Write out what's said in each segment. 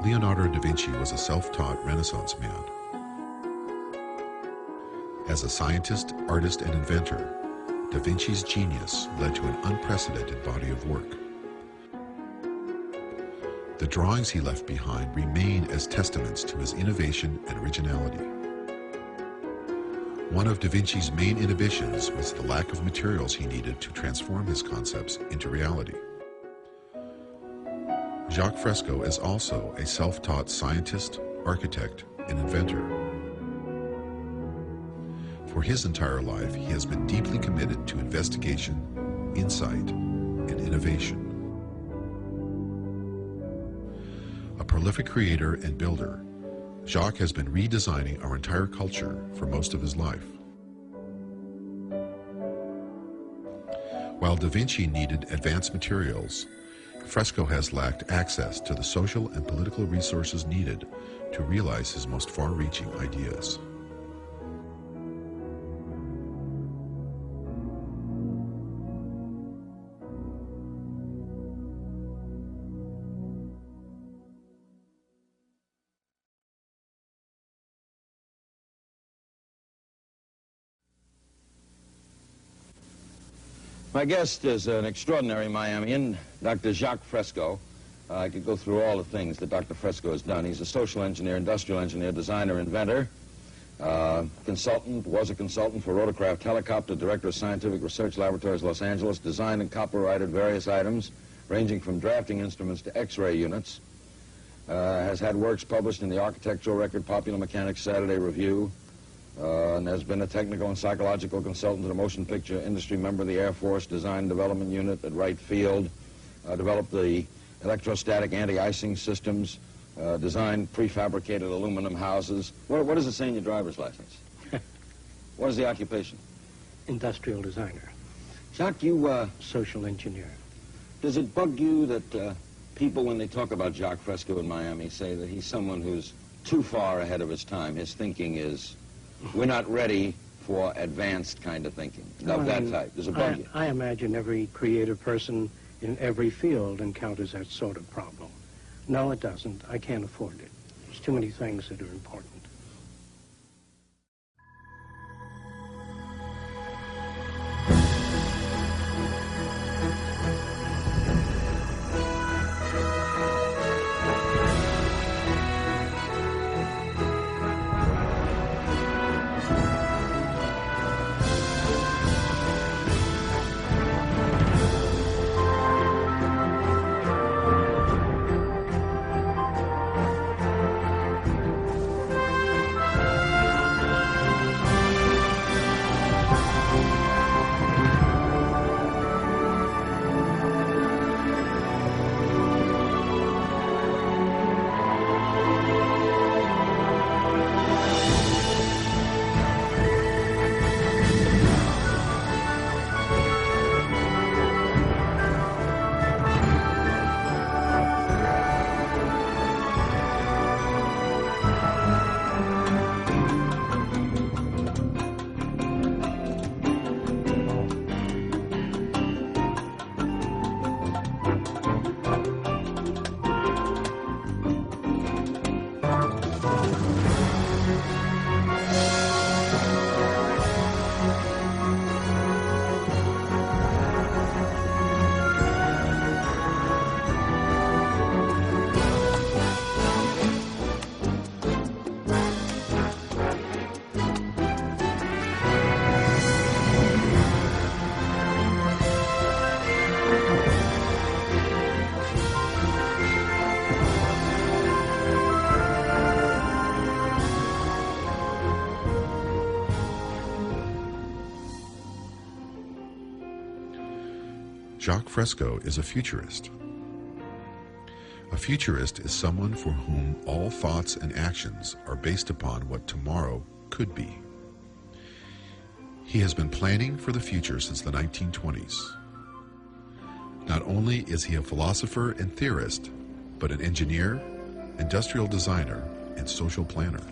Leonardo da Vinci was a self-taught Renaissance man. As a scientist, artist, and inventor, da Vinci's genius led to an unprecedented body of work. The drawings he left behind remain as testaments to his innovation and originality. One of da Vinci's main innovations was the lack of materials he needed to transform his concepts into reality. Jacques Fresco is also a self-taught scientist, architect, and inventor. For his entire life, he has been deeply committed to investigation, insight, and innovation. A prolific creator and builder, Jacques has been redesigning our entire culture for most of his life. While da Vinci needed advanced materials, Fresco has lacked access to the social and political resources needed to realize his most far-reaching ideas. My guest is an extraordinary Miamian, Dr. Jacques Fresco. I could go through all the things that Dr. Fresco has done. He's a social engineer, industrial engineer, designer, inventor, consultant, was a consultant for Rotorcraft Helicopter, director of Scientific Research Laboratories, Los Angeles, designed and copyrighted various items, ranging from drafting instruments to X-ray units. Has had works published in the Architectural Record, Popular Mechanics, Saturday Review, and has been a technical and psychological consultant to the motion picture industry, member of the Air Force Design Development Unit at Wright Field, developed the electrostatic anti-icing systems, designed prefabricated aluminum houses. What does it say in your driver's license? What is the occupation? Industrial designer. Jacques, you... Social engineer. Does it bug you that people, when they talk about Jacques Fresco in Miami, say that he's someone who's too far ahead of his time? His thinking is... We're not ready for advanced kind of thinking, of that type. Does it bug you? I imagine every creative person in every field encounters that sort of problem. No, it doesn't. I can't afford it. There's too many things that are important. Jacques Fresco is a futurist. A futurist is someone for whom all thoughts and actions are based upon what tomorrow could be. He has been planning for the future since the 1920s. Not only is he a philosopher and theorist, but an engineer, industrial designer, and social planner.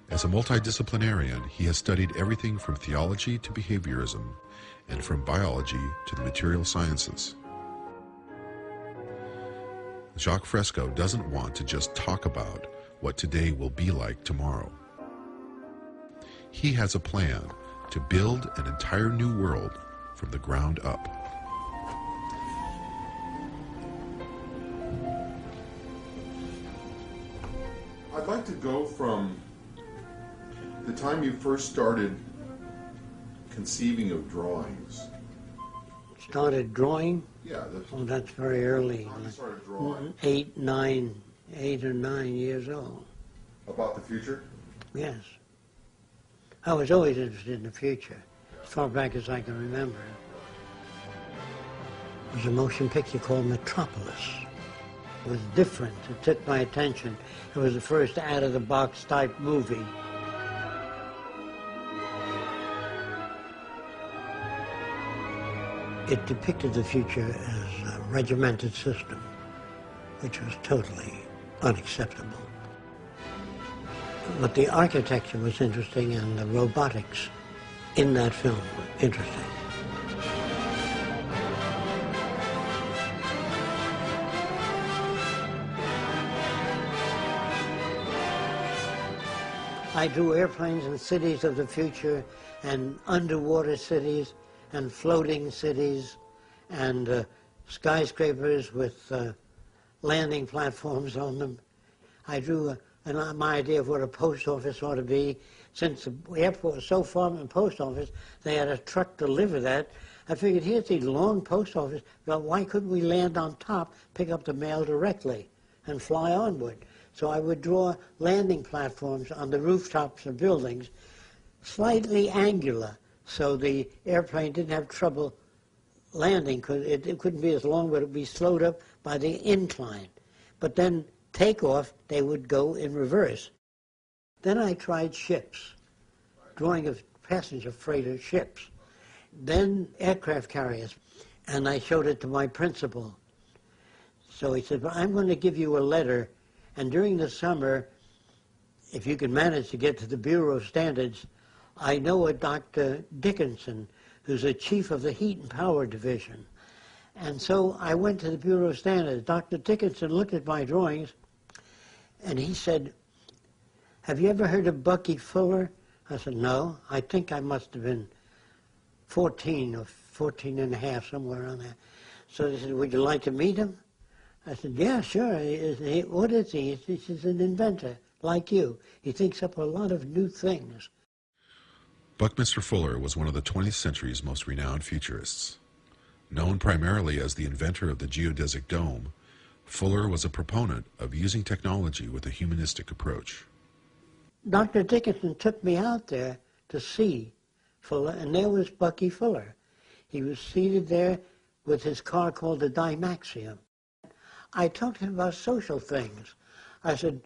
As a multidisciplinarian, he has studied everything from theology to behaviorism, and from biology to the material sciences. Jacques Fresco doesn't want to just talk about what today will be like tomorrow. He has a plan to build an entire new world from the ground up. I'd like to go from the time you first started conceiving of drawings. Started drawing? Yeah. Oh, that's very early. How you started drawing. 8 or 9 years old. About the future? Yes. I was always interested in the future, as far back as I can remember. There was a motion picture called Metropolis. It was different. It took my attention. It was the first out-of-the-box type movie. It depicted the future as a regimented system, which was totally unacceptable. But the architecture was interesting and the robotics in that film were interesting. I drew airplanes in cities of the future and underwater cities and floating cities and skyscrapers with landing platforms on them. I drew my idea of what a post office ought to be. Since the airport was so far from the post office, they had a truck to deliver that. I figured, here's the long post office, but why couldn't we land on top, pick up the mail directly, and fly onward? So I would draw landing platforms on the rooftops of buildings, slightly angular, so the airplane didn't have trouble landing, because it couldn't be as long, but it would be slowed up by the incline. But then takeoff, they would go in reverse. Then I tried ships, drawing of passenger freighter ships. Then aircraft carriers, and I showed it to my principal. So he said, well, I'm going to give you a letter, and during the summer, if you can manage to get to the Bureau of Standards, I know a Dr. Dickinson, who's the chief of the Heat and Power Division. And so I went to the Bureau of Standards. Dr. Dickinson looked at my drawings, and he said, have you ever heard of Bucky Fuller? I said, no. I think I must have been 14 or 14 and a half, somewhere around there. So they said, would you like to meet him? I said, yeah, sure. What is he? He's an inventor, like you. He thinks up a lot of new things. Buckminster Fuller was one of the 20th century's most renowned futurists. Known primarily as the inventor of the geodesic dome, Fuller was a proponent of using technology with a humanistic approach. Dr. Dickinson took me out there to see Fuller, and there was Bucky Fuller. He was seated there with his car called the Dymaxion. I talked to him about social things. I said,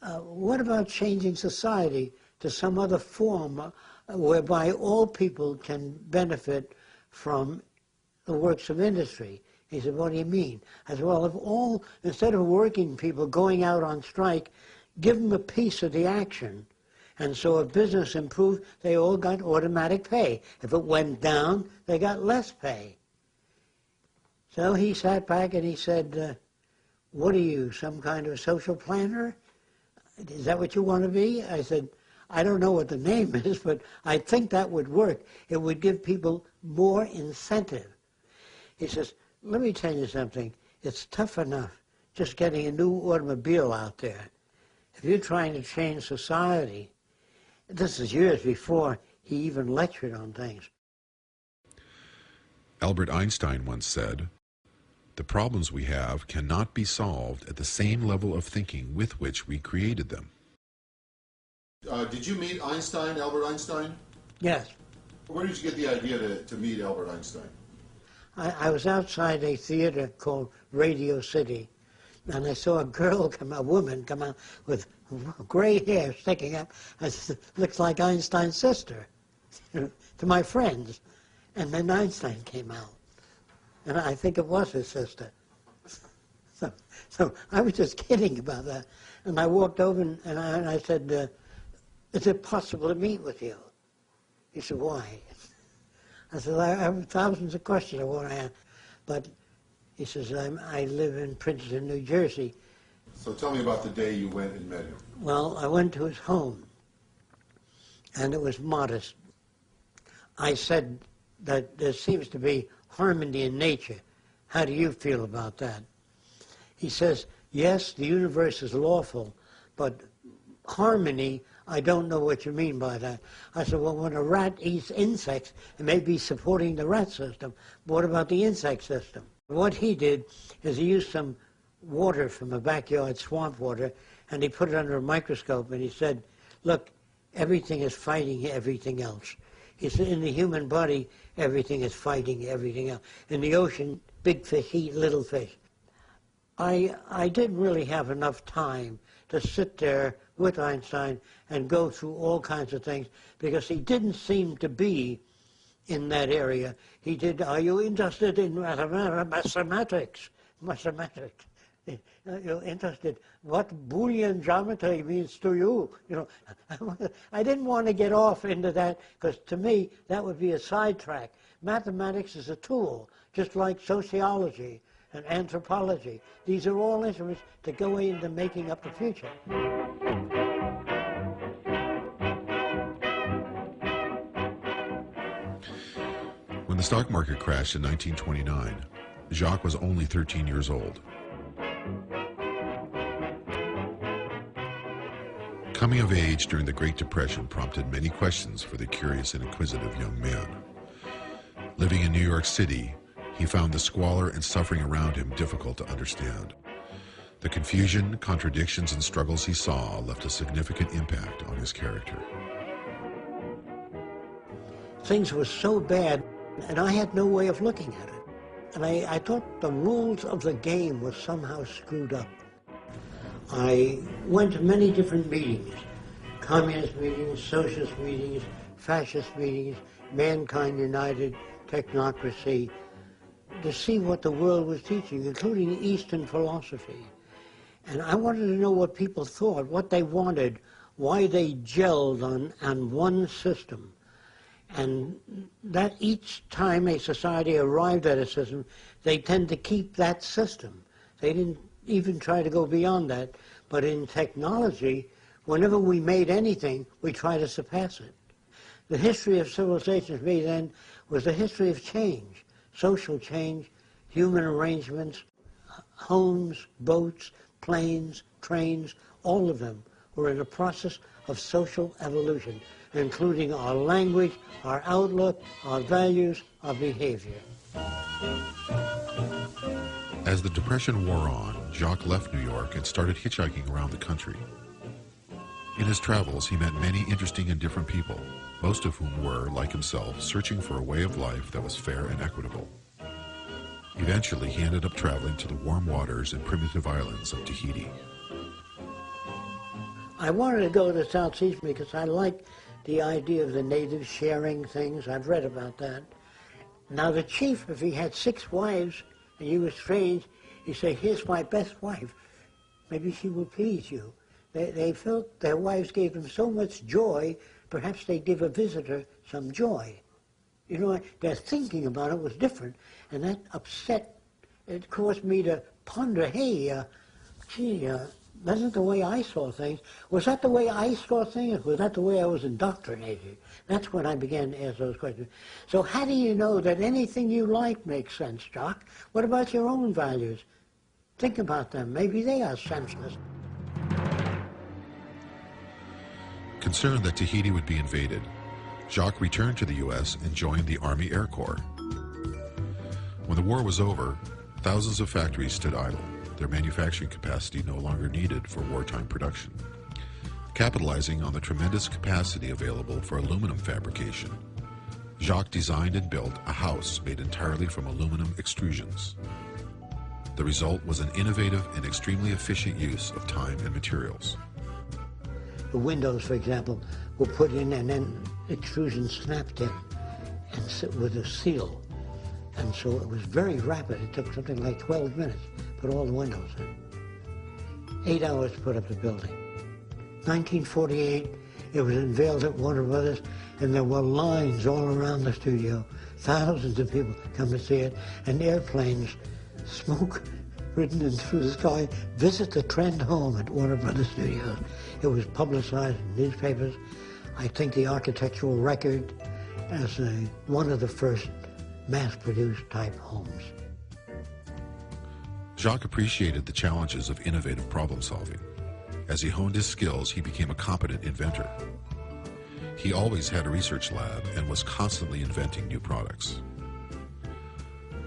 what about changing society to some other form whereby all people can benefit from the works of industry? He said, what do you mean? I said, well, if all, instead of working people going out on strike, give them a piece of the action. And so if business improved, they all got automatic pay. If it went down, they got less pay. So he sat back and he said, what are you, some kind of social planner? Is that what you want to be? I said, I don't know what the name is, but I think that would work. It would give people more incentive. He says, let me tell you something. It's tough enough just getting a new automobile out there. If you're trying to change society, this is years before he even lectured on things. Albert Einstein once said, the problems we have cannot be solved at the same level of thinking with which we created them. Did you meet Einstein, Albert Einstein? Yes. Where did you get the idea to meet Albert Einstein? I was outside a theater called Radio City, and I saw a woman come out with gray hair sticking up. I said, looks like Einstein's sister, to my friends. And then Einstein came out. And I think it was his sister. So I was just kidding about that. And I walked over and I said, is it possible to meet with you? He said, why? I said, I have thousands of questions I want to ask. But He says, I live in Princeton, New Jersey. So tell me about the day you went and met him. Well, I went to his home, and it was modest. I said that there seems to be harmony in nature. How do you feel about that? He says, yes, the universe is lawful, but harmony, I don't know what you mean by that. I said, well, when a rat eats insects, it may be supporting the rat system. But what about the insect system? What he did is he used some water from a backyard, swamp water, and he put it under a microscope, and he said, look, everything is fighting everything else. He said, in the human body, everything is fighting everything else. In the ocean, big fish eat little fish. I didn't really have enough time to sit there with Einstein and go through all kinds of things, because he didn't seem to be in that area. He did, are you interested in mathematics? Mathematics. You're interested. What Boolean geometry means to you? You know, I didn't want to get off into that, because to me that would be a sidetrack. Mathematics is a tool, just like sociology and anthropology. These are all instruments that go into making up the future. When the stock market crashed in 1929, Jacques was only 13 years old. Coming of age during the Great Depression prompted many questions for the curious and inquisitive young man. Living in New York City, he found the squalor and suffering around him difficult to understand. The confusion, contradictions, and struggles he saw left a significant impact on his character. Things were so bad, and I had no way of looking at it. And I thought the rules of the game were somehow screwed up. I went to many different meetings, communist meetings, socialist meetings, fascist meetings, Mankind United, technocracy, to see what the world was teaching, including Eastern philosophy. And I wanted to know what people thought, what they wanted, why they gelled on one system. And that each time a society arrived at a system, they tend to keep that system. They didn't even try to go beyond that. But in technology, whenever we made anything, we try to surpass it. The history of civilization for me then was the history of change, social change, human arrangements, homes, boats, planes, trains, all of them were in a process of social evolution, including our language, our outlook, our values, our behavior. As the Depression wore on, Jacques left New York and started hitchhiking around the country. In his travels, he met many interesting and different people, most of whom were, like himself, searching for a way of life that was fair and equitable. Eventually, he ended up traveling to the warm waters and primitive islands of Tahiti. I wanted to go to the South Seas because I like the idea of the natives sharing things. I've read about that. Now the chief, if he had 6 wives and you were strange, he'd say, here's my best wife. Maybe she will please you. They felt their wives gave them so much joy, perhaps they'd give a visitor some joy. You know, their thinking about it was different, and that upset, it caused me to ponder, hey, gee, that's not the way I saw things. Was that the way I saw things? Was that the way I was indoctrinated? That's when I began to ask those questions. So how do you know that anything you like makes sense, Jacques? What about your own values? Think about them. Maybe they are senseless. Concerned that Tahiti would be invaded, Jacques returned to the U.S. and joined the Army Air Corps. When the war was over, thousands of factories stood idle, their manufacturing capacity no longer needed for wartime production. Capitalizing on the tremendous capacity available for aluminum fabrication, Jacques designed and built a house made entirely from aluminum extrusions. The result was an innovative and extremely efficient use of time and materials. The windows, for example, were put in and then extrusion snapped in and sit with a seal. And so it was very rapid. It took something like 12 minutes to put all the windows in. 8 hours to put up the building. 1948, it was unveiled at Warner Brothers, and there were lines all around the studio. Thousands of people come to see it, and airplanes smoke written in through the sky, visit the Trend home at Warner Brothers Studios. It was publicized in newspapers. I think the Architectural Record as one of the first mass-produced type homes. Jacques appreciated the challenges of innovative problem solving. As he honed his skills, he became a competent inventor. He always had a research lab and was constantly inventing new products.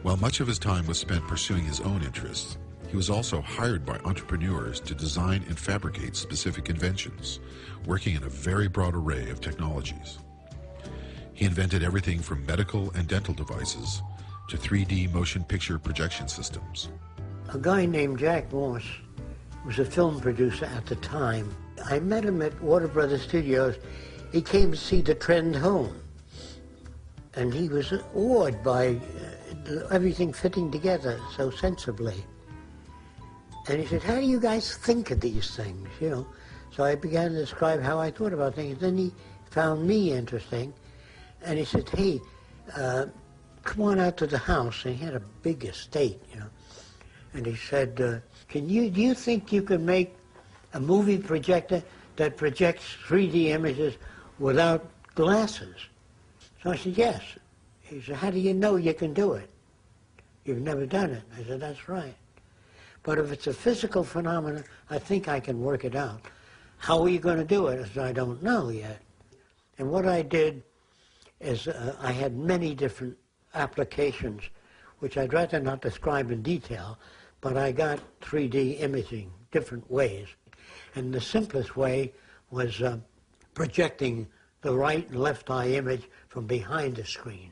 While much of his time was spent pursuing his own interests, he was also hired by entrepreneurs to design and fabricate specific inventions, working in a very broad array of technologies. He invented everything from medical and dental devices to 3D motion picture projection systems. A guy named Jack Morse was a film producer at the time. I met him at Warner Brothers Studios. He came to see the Trend home, and he was awed by everything fitting together so sensibly. And he said, how do you guys think of these things, you know? So I began to describe how I thought about things. Then he found me interesting, and he said, hey, come on out to the house. And he had a big estate, you know. And he said, do you think you can make a movie projector that projects 3D images without glasses? So I said, yes. He said, how do you know you can do it? You've never done it. I said, that's right. But if it's a physical phenomenon, I think I can work it out. How are you going to do it? I said, I don't know yet. And what I did is I had many different applications, which I'd rather not describe in detail, but I got 3D imaging different ways. And the simplest way was projecting the right and left eye image from behind the screen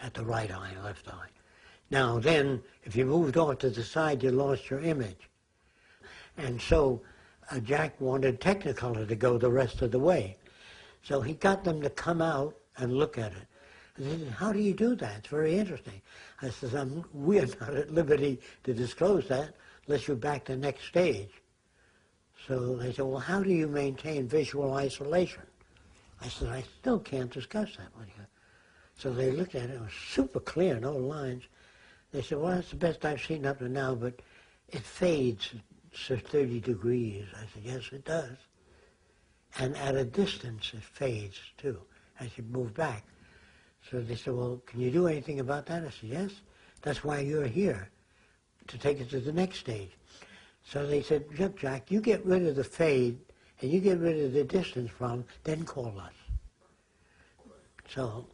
at the right eye and left eye. Now then, if you moved off to the side, you lost your image. And so Jack wanted Technicolor to go the rest of the way. So he got them to come out and look at it. And they said, how do you do that? It's very interesting. I said, we're not at liberty to disclose that unless you're back to the next stage. So they said, well, how do you maintain visual isolation? I said, I still can't discuss that with you. So they looked at it. It was super clear, no lines. They said, well, that's the best I've seen up to now, but it fades to 30 degrees. I said, yes, it does. And at a distance, it fades, too, as you move back. So they said, well, can you do anything about that? I said, yes. That's why you're here, to take it to the next stage. So they said, look, Jack, you get rid of the fade, and you get rid of the distance problem, then call us. So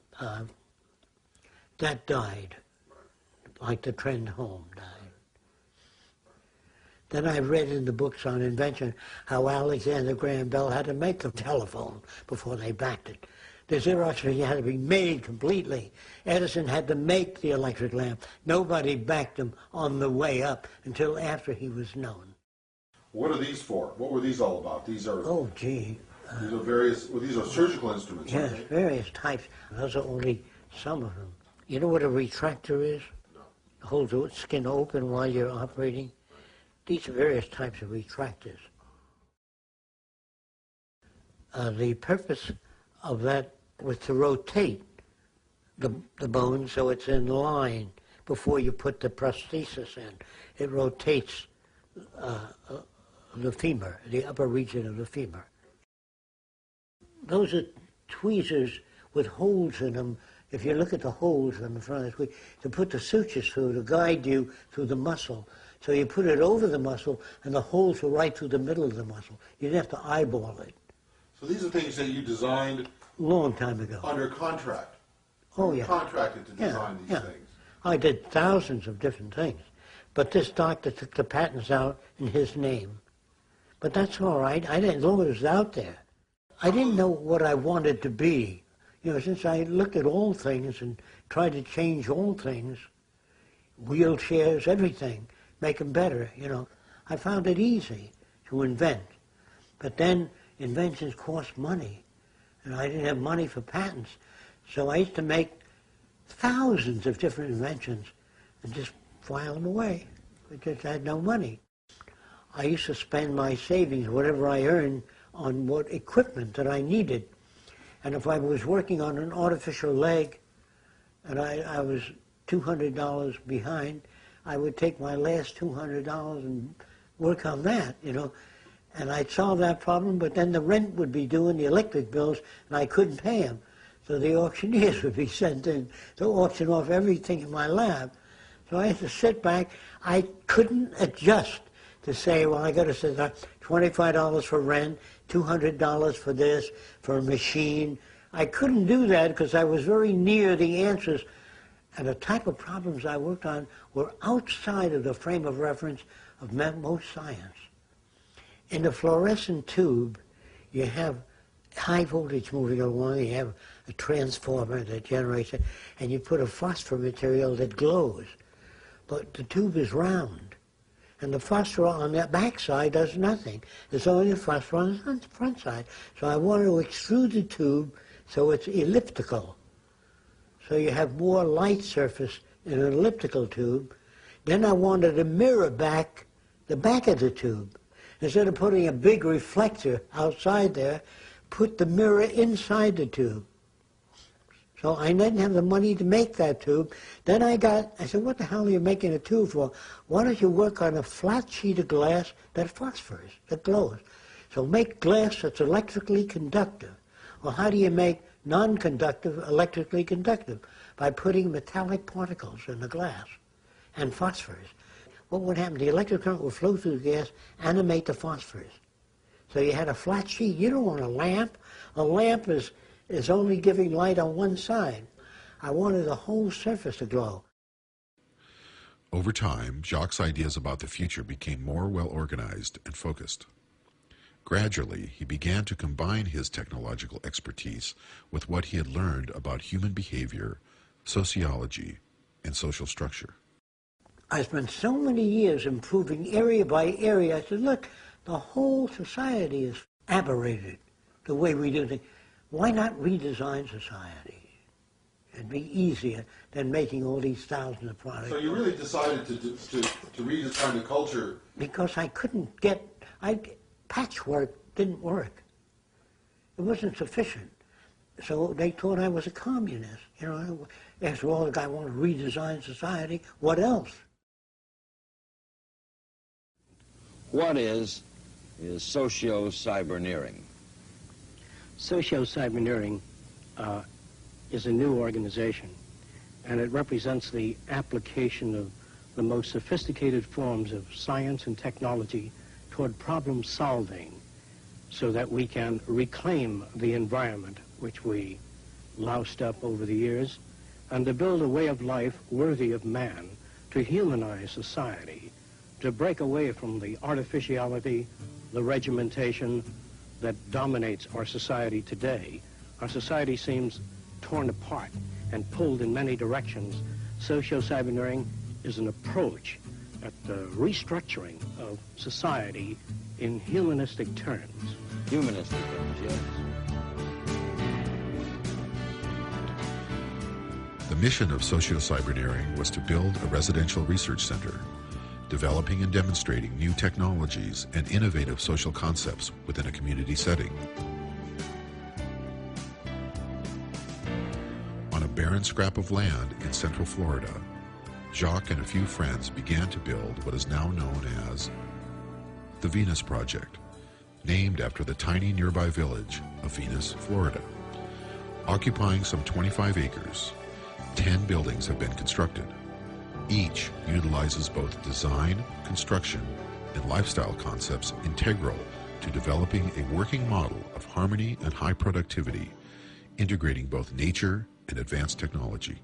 that died, like the Trend home died. Then I read in the books on invention how Alexander Graham Bell had to make the telephone before they backed it. The Xerox machine had to be made completely. Edison had to make the electric lamp. Nobody backed him on the way up until after he was known. What are these for? What were these all about? These are... Oh, gee. These are various... Well, these are surgical instruments, Yes, aren't they? various types. Those are only some of them. You know what a retractor is? No. It holds the skin open while you're operating. These are various types of retractors. The purpose of that was to rotate the bone so it's in line before you put the prosthesis in. It rotates the femur, the upper region of the femur. Those are tweezers with holes in them. If you look at the holes on the front of the tweezer, to put the sutures through to guide you through the muscle. So you put it over the muscle, and the holes are right through the middle of the muscle. You didn't have to eyeball it. So these are things that you designed Long time ago. under contract. Oh, yeah. Contracted to design these things. I did thousands of different things. But this doctor took the patents out in his name. But that's all right. As long as it was out there. I didn't know what I wanted to be. You know, since I looked at all things and tried to change all things, wheelchairs, everything, make them better, you know. I found it easy to invent. But then inventions cost money, and I didn't have money for patents. So I used to make thousands of different inventions and just file them away because I had no money. I used to spend my savings, whatever I earned, on what equipment that I needed. And if I was working on an artificial leg and I was $200 behind, I would take my last $200 and work on that, you know. And I'd solve that problem, but then the rent would be due and the electric bills, and I couldn't pay them. So the auctioneers would be sent in to auction off everything in my lab. So I had to sit back. I couldn't adjust to say, well, I got to sit down, $25 for rent, $200 for this, for a machine. I couldn't do that because I was very near the answers. And the type of problems I worked on were outside of the frame of reference of most science. In the fluorescent tube, you have high voltage moving along, you have a transformer that generates it, and you put a phosphor material that glows. But the tube is round, and the phosphor on that back side does nothing. There's only the phosphor on the front side. So I wanted to extrude the tube so it's elliptical. So you have more light surface in an elliptical tube. Then I wanted to mirror back the back of the tube. Instead of putting a big reflector outside there, put the mirror inside the tube. So I didn't have the money to make that tube. Then I said, what the hell are you making a tube for? Why don't you work on a flat sheet of glass that phosphors, that glows? So make glass that's electrically conductive. Well, how do you make non-conductive electrically conductive? By putting metallic particles in the glass and phosphors. What would happen? The electric current would flow through the gas, animate the phosphors. So you had a flat sheet. You don't want a lamp. A lamp is only giving light on one side. I wanted the whole surface to glow. Over time, Jacques' ideas about the future became more well-organized and focused. Gradually, he began to combine his technological expertise with what he had learned about human behavior, sociology, and social structure. I spent so many years improving area by area. I said, look, the whole society is aberrated, the way we do things. Why not redesign society? It'd be easier than making all these thousands of products. So you really decided to redesign the culture? Because I couldn't get, patchwork didn't work. It wasn't sufficient. So they thought I was a communist. You know, after all, the guy wanted to redesign society. What else? What is socio-cyberneering? Socio-cyberneering is a new organization, and it represents the application of the most sophisticated forms of science and technology toward problem solving so that we can reclaim the environment which we loused up over the years and to build a way of life worthy of man, to humanize society, to break away from the artificiality, the regimentation that dominates our society today. Our society seems torn apart and pulled in many directions. Socio-cyberneering is an approach at the restructuring of society in humanistic terms. Humanistic terms, yes. The mission of socio-cyberneering was to build a residential research center, developing and demonstrating new technologies and innovative social concepts within a community setting. On a barren scrap of land in central Florida, Jacques and a few friends began to build what is now known as the Venus Project, named after the tiny nearby village of Venus, Florida. Occupying some 25 acres, 10 buildings have been constructed. Each utilizes both design, construction, and lifestyle concepts integral to developing a working model of harmony and high productivity, integrating both nature and advanced technology.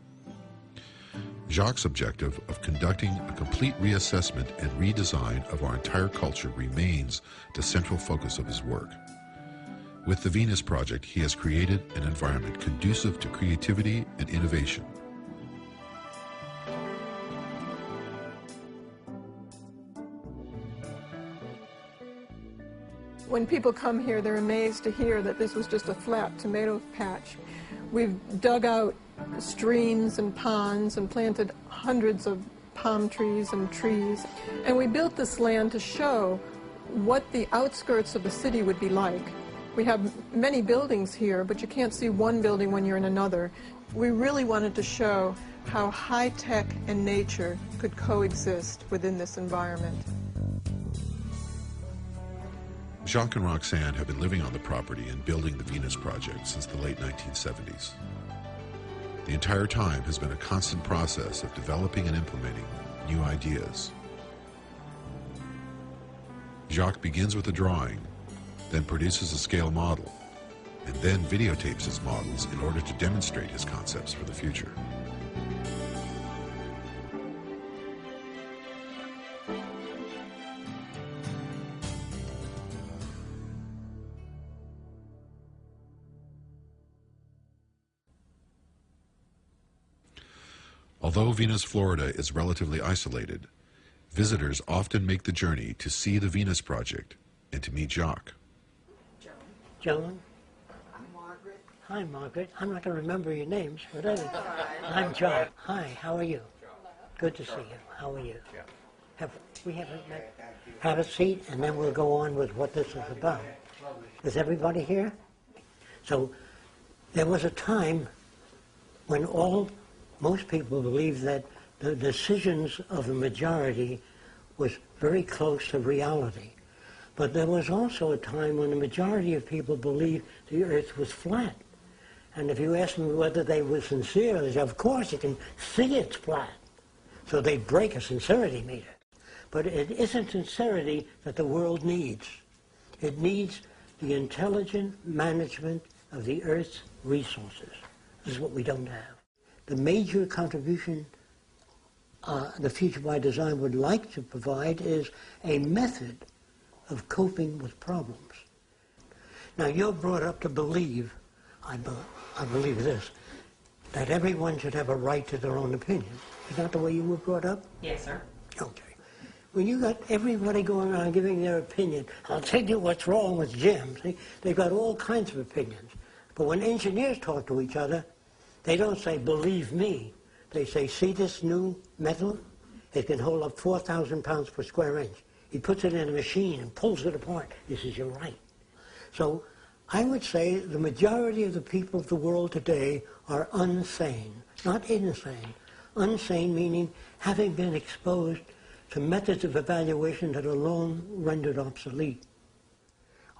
Jacques' objective of conducting a complete reassessment and redesign of our entire culture remains the central focus of his work. With the Venus Project, he has created an environment conducive to creativity and innovation. When people come here, they're amazed to hear that this was just a flat tomato patch. We've dug out streams and ponds and planted hundreds of palm trees and trees. And we built this land to show what the outskirts of the city would be like. We have many buildings here, but you can't see one building when you're in another. We really wanted to show how high-tech and nature could coexist within this environment. Jacques and Roxanne have been living on the property and building the Venus Project since the late 1970s. The entire time has been a constant process of developing and implementing new ideas. Jacques begins with a drawing, then produces a scale model, and then videotapes his models in order to demonstrate his concepts for the future. Although Venus, Florida is relatively isolated, visitors often make the journey to see the Venus Project and to meet Jacques. Joan? I'm Margaret. Hi, Margaret. I'm not going to remember your names, but I'm John. Hi, how are you? Good to see you. How are you? We haven't met. Have a seat, and then we'll go on with what this is about. Is everybody here? So, there was a time when most people believed that the decisions of the majority was very close to reality. But there was also a time when the majority of people believed the earth was flat. And if you ask me whether they were sincere, they said, of course, you can see it's flat. So they break a sincerity meter. But it isn't sincerity that the world needs. It needs the intelligent management of the earth's resources. This is what we don't have. The major contribution the Future by Design would like to provide is a method of coping with problems. Now, you're brought up to believe, I believe this, that everyone should have a right to their own opinion. Is that the way you were brought up? Yes, sir. Okay. When you got everybody going around giving their opinion, I'll tell you what's wrong with Jim. See, they've got all kinds of opinions. But when engineers talk to each other, they don't say, believe me. They say, see this new metal? It can hold up 4,000 pounds per square inch. He puts it in a machine and pulls it apart. He says, you're right. So I would say the majority of the people of the world today are unsane, not insane. Unsane meaning having been exposed to methods of evaluation that are long rendered obsolete.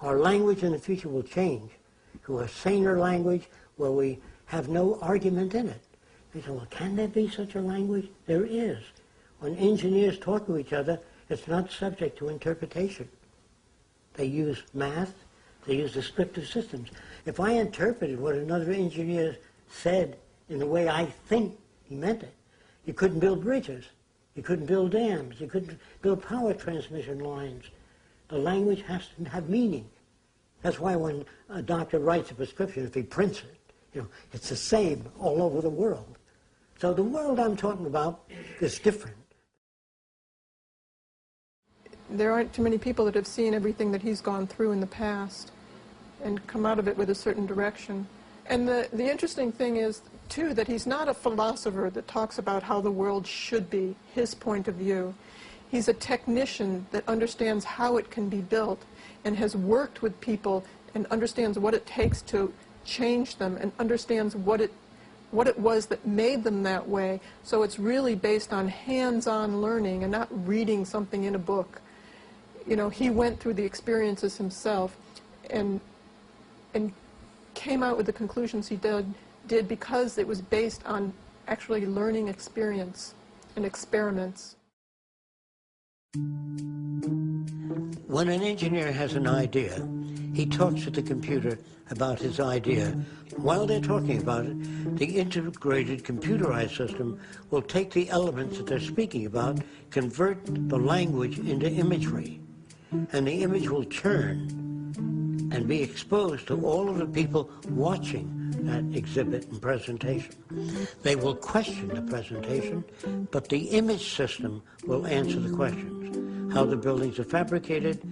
Our language in the future will change to a saner language where we have no argument in it. They say, well, can there be such a language? There is. When engineers talk to each other, it's not subject to interpretation. They use math, they use descriptive systems. If I interpreted what another engineer said in the way I think he meant it, you couldn't build bridges, you couldn't build dams, you couldn't build power transmission lines. The language has to have meaning. That's why when a doctor writes a prescription, if he prints it, it's the same all over the world. So the world I'm talking about is different. There aren't too many people that have seen everything that he's gone through in the past and come out of it with a certain direction. And the interesting thing is, too, that he's not a philosopher that talks about how the world should be, his point of view. He's a technician that understands how it can be built and has worked with people and understands what it takes to change them and understands what it was that made them that way. So it's really based on hands-on learning and not reading something in a book. He went through the experiences himself and came out with the conclusions he did because it was based on actually learning experience and experiments. When an engineer has an idea, he talks to the computer about his idea. While they're talking about it, the integrated computerized system will take the elements that they're speaking about, convert the language into imagery, and the image will turn and be exposed to all of the people watching that exhibit and presentation. They will question the presentation, but the image system will answer the questions. How the buildings are fabricated,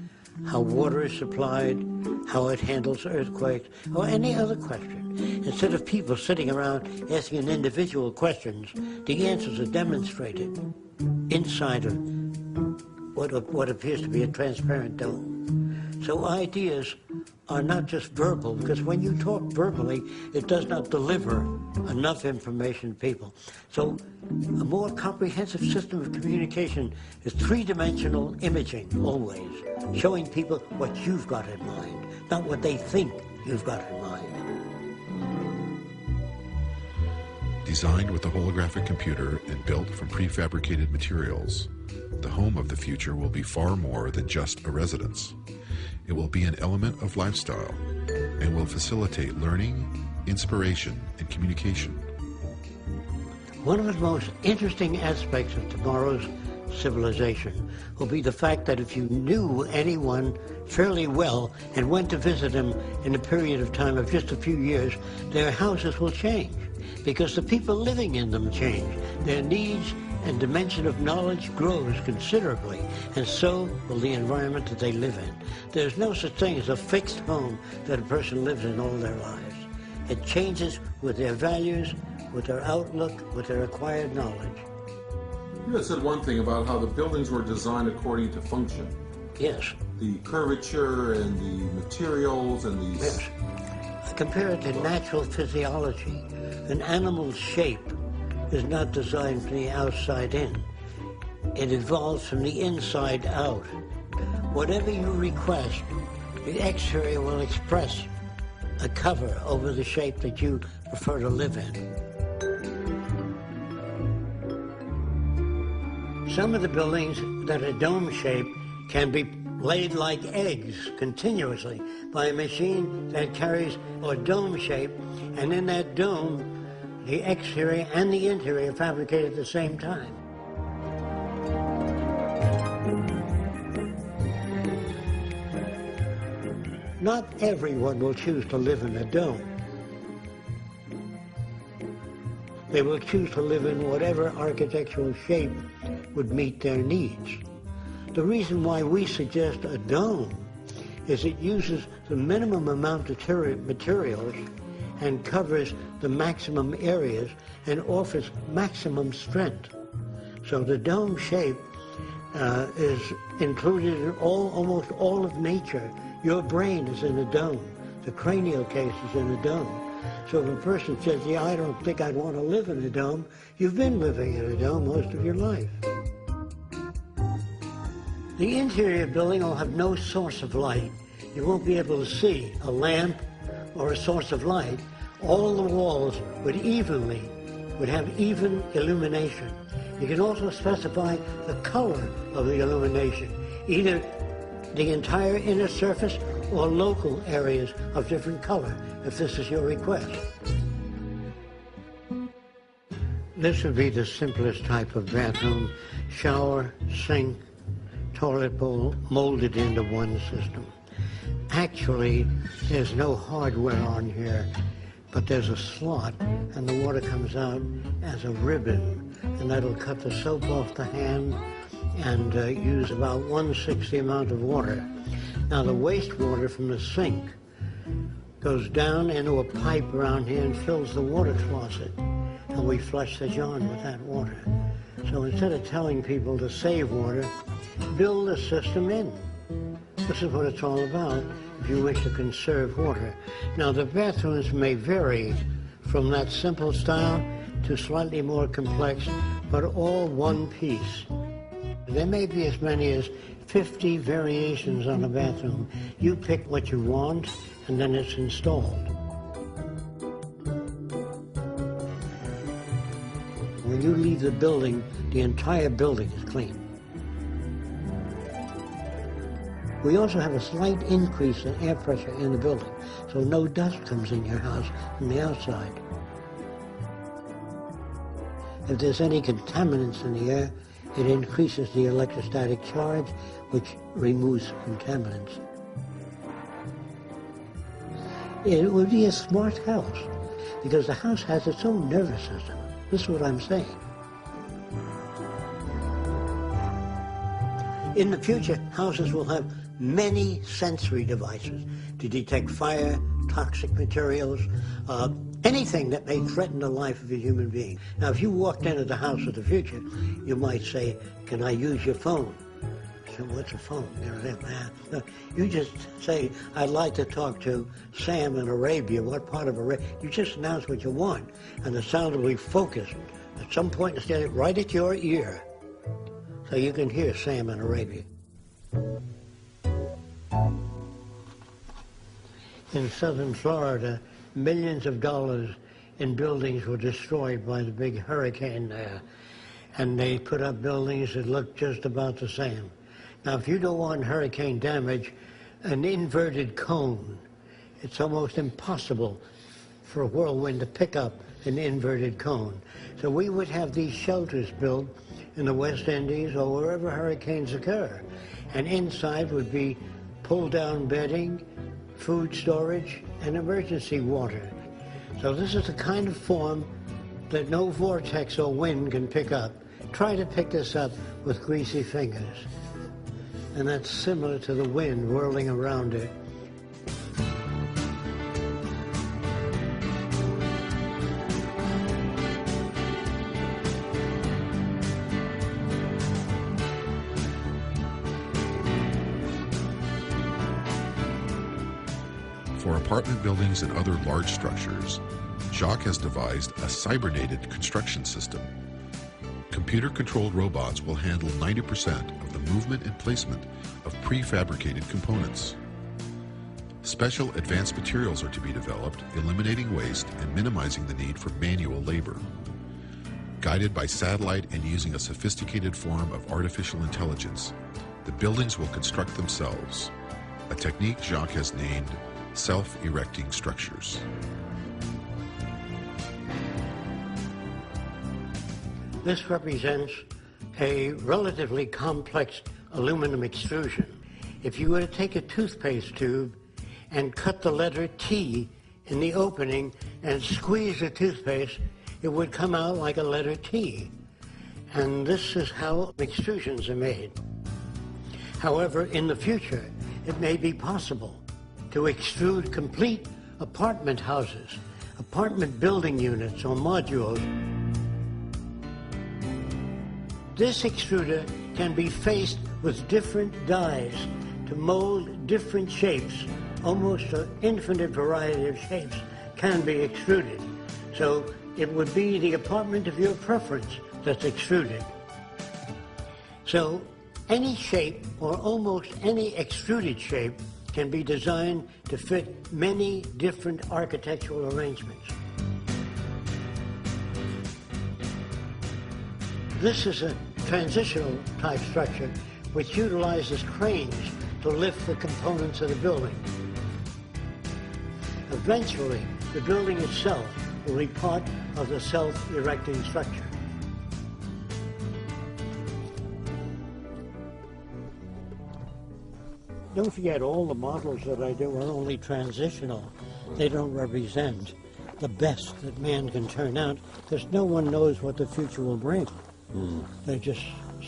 how water is supplied, how it handles earthquakes, or any other question. Instead of people sitting around asking individual questions, the answers are demonstrated inside of what appears to be a transparent dome. So ideas are not just verbal, because when you talk verbally, it does not deliver enough information to people. So a more comprehensive system of communication is three-dimensional imaging, always, showing people what you've got in mind, not what they think you've got in mind. Designed with a holographic computer and built from prefabricated materials, the home of the future will be far more than just a residence. It will be an element of lifestyle and will facilitate learning, inspiration, and communication. One of the most interesting aspects of tomorrow's civilization will be the fact that if you knew anyone fairly well and went to visit them in a period of time of just a few years, their houses will change because the people living in them change. Their needs and dimension of knowledge grows considerably, and so will the environment that they live in. There's no such thing as a fixed home that a person lives in all their lives. It changes with their values, with their outlook, with their acquired knowledge. You had said one thing about how the buildings were designed according to function. Yes. The curvature and the materials and these... Yes. I compare it to natural physiology. An animal's shape is not designed from the outside in. It evolves from the inside out. Whatever you request, the exterior will express a cover over the shape that you prefer to live in. Some of the buildings that are dome-shaped can be laid like eggs continuously by a machine that carries a dome shape, and in that dome, the exterior and the interior fabricated at the same time. Not everyone will choose to live in a dome. They will choose to live in whatever architectural shape would meet their needs. The reason why we suggest a dome is it uses the minimum amount of materials and covers the maximum areas and offers maximum strength. So the dome shape is included in almost all of nature. Your brain is in a dome. The cranial case is in a dome. So if a person says, yeah, I don't think I'd want to live in a dome, you've been living in a dome most of your life. The interior building will have no source of light. You won't be able to see a lamp or a source of light. All the walls would have even illumination. You can also specify the color of the illumination, either the entire inner surface or local areas of different color, if this is your request. This would be the simplest type of bathroom: shower, sink, toilet bowl molded into one system. Actually, there's no hardware on here, but there's a slot, and the water comes out as a ribbon, and that'll cut the soap off the hand and use about 1/6 the amount of water. Now, the wastewater from the sink goes down into a pipe around here and fills the water closet, and we flush the John with that water. So instead of telling people to save water, build a system in. This is what it's all about if you wish to conserve water. Now, the bathrooms may vary from that simple style to slightly more complex, but all one piece. There may be as many as 50 variations on a bathroom. You pick what you want, and then it's installed. When you leave the building, the entire building is clean. We also have a slight increase in air pressure in the building, so no dust comes in your house from the outside. If there's any contaminants in the air, it increases the electrostatic charge, which removes contaminants. It would be a smart house, because the house has its own nervous system. This is what I'm saying. In the future, houses will have many sensory devices to detect fire, toxic materials, anything that may threaten the life of a human being. Now, if you walked into the house of the future, you might say, can I use your phone? what's a phone? You just say, I'd like to talk to Sam in Arabia. What part of Arabia? You just announce what you want, and the sound will be focused. At some point, it's getting right at your ear, so you can hear Sam in Arabia. In southern Florida, millions of dollars in buildings were destroyed by the big hurricane there. And they put up buildings that look just about the same. Now, if you don't want hurricane damage, an inverted cone, it's almost impossible for a whirlwind to pick up an inverted cone. So we would have these shelters built in the West Indies or wherever hurricanes occur. And inside would be pull-down bedding, food storage, and emergency water. So this is the kind of form that no vortex or wind can pick up. Try to pick this up with greasy fingers. And that's similar to the wind whirling around it. For apartment buildings and other large structures, Jacques has devised a cybernated construction system. Computer-controlled robots will handle 90% of the movement and placement of prefabricated components. Special advanced materials are to be developed, eliminating waste and minimizing the need for manual labor. Guided by satellite and using a sophisticated form of artificial intelligence, the buildings will construct themselves, a technique Jacques has named self-erecting structures. This represents a relatively complex aluminum extrusion. If you were to take a toothpaste tube and cut the letter T in the opening and squeeze the toothpaste, it would come out like a letter T. And this is how extrusions are made. However, in the future, it may be possible to extrude complete apartment houses, apartment building units or modules. This extruder can be faced with different dies to mold different shapes. Almost an infinite variety of shapes can be extruded. So it would be the apartment of your preference that's extruded. So any shape or almost any extruded shape can be designed to fit many different architectural arrangements. This is a transitional type structure which utilizes cranes to lift the components of the building. Eventually, the building itself will be part of the self-erecting structure. Don't forget, all the models that I do are only transitional. They don't represent the best that man can turn out, because no one knows what the future will bring. There are just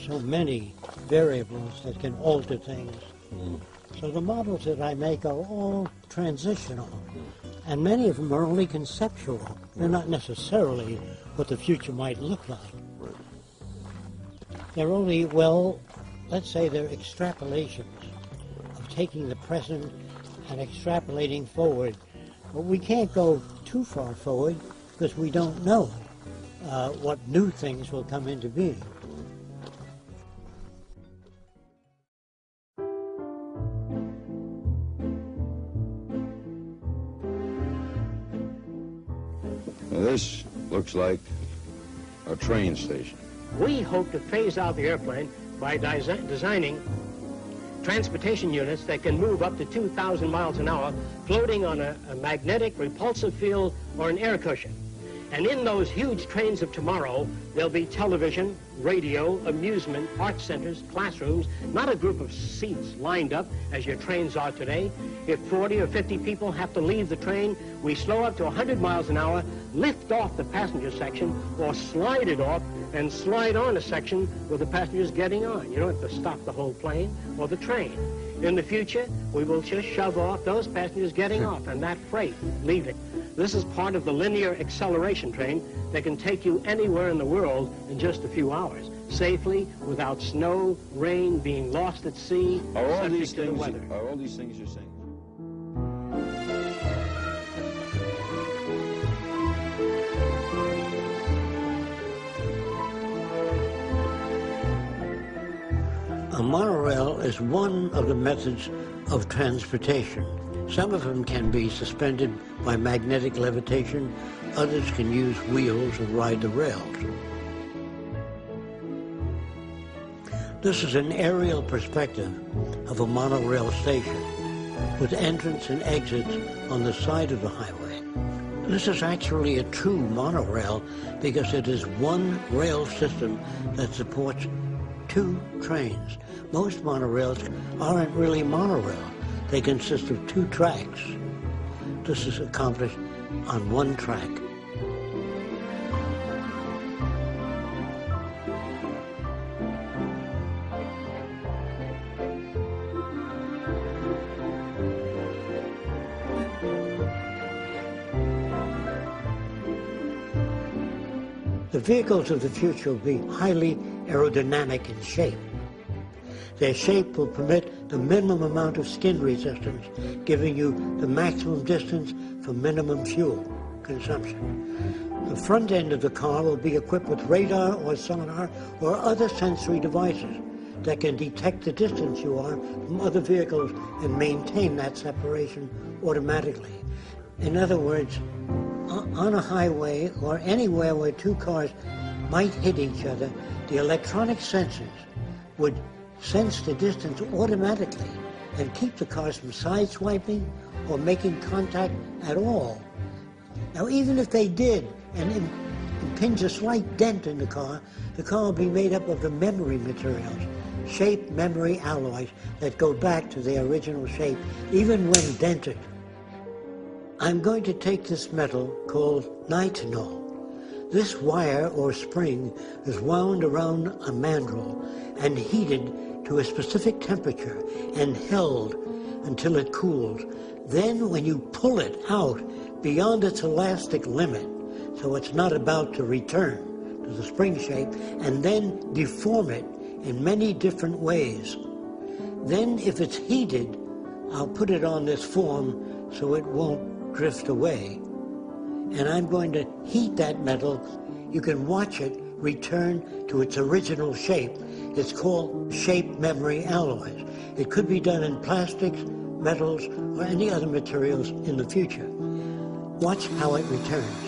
so many variables that can alter things. So the models that I make are all transitional, and many of them are only conceptual. They're not necessarily what the future might look like. They're only, well, let's say they're extrapolations of taking the present and extrapolating forward. But we can't go too far forward because we don't know what new things will come into being. Now this looks like a train station. We hope to phase out the airplane by designing transportation units that can move up to 2,000 miles an hour, floating on a magnetic repulsive field or an air cushion. And in those huge trains of tomorrow, there'll be television, radio, amusement, art centers, classrooms, not a group of seats lined up as your trains are today. If 40 or 50 people have to leave the train, we slow up to 100 miles an hour, lift off the passenger section, or slide it off and slide on a section with the passengers getting on. You don't have to stop the whole plane or the train. In the future, we will just shove off those passengers getting off and that freight leaving. This is part of the linear acceleration train that can take you anywhere in the world in just a few hours. safely without snow, rain, being lost at sea, Are all subject these to the things? weather. Are all these things you're saying? A monorail is one of the methods of transportation. Some of them can be suspended by magnetic levitation. Others can use wheels and ride the rails. This is an aerial perspective of a monorail station with entrance and exits on the side of the highway. This is actually a true monorail because it is one rail system that supports two trains. Most monorails aren't really monorail. They consist of two tracks. This is accomplished on one track. The vehicles of the future will be highly aerodynamic in shape. Their shape will permit the minimum amount of skin resistance, giving you the maximum distance for minimum fuel consumption. The front end of the car will be equipped with radar or sonar or other sensory devices that can detect the distance you are from other vehicles and maintain that separation automatically. In other words, on a highway or anywhere where two cars might hit each other, the electronic sensors would sense the distance automatically and keep the cars from sideswiping or making contact at all. Now, even if they did and impinge a slight dent in the car will be made up of the memory materials, shape memory alloys that go back to their original shape, even when dented. I'm going to take this metal called nitinol. This wire or spring is wound around a mandrel and heated to a specific temperature and held until it cools. Then when you pull it out beyond its elastic limit, so it's not about to return to the spring shape, and then deform it in many different ways. Then if it's heated, I'll put it on this form so it won't drift away. And I'm going to heat that metal. You can watch it return to its original shape. It's called shape memory alloys. It could be done in plastics, metals, or any other materials in the future. Watch how it returns.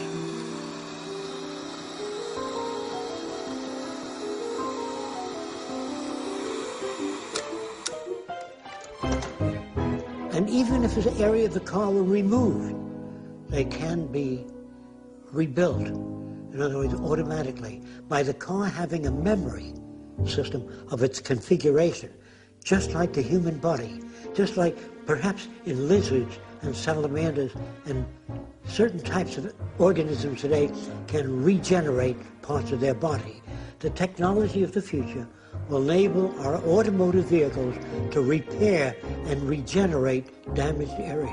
And even if an area of the car were removed, they can be rebuilt. In other words, automatically, by the car having a memory system of its configuration, just like the human body, just like perhaps in lizards and salamanders and certain types of organisms today can regenerate parts of their body. The technology of the future will enable our automotive vehicles to repair and regenerate damaged areas.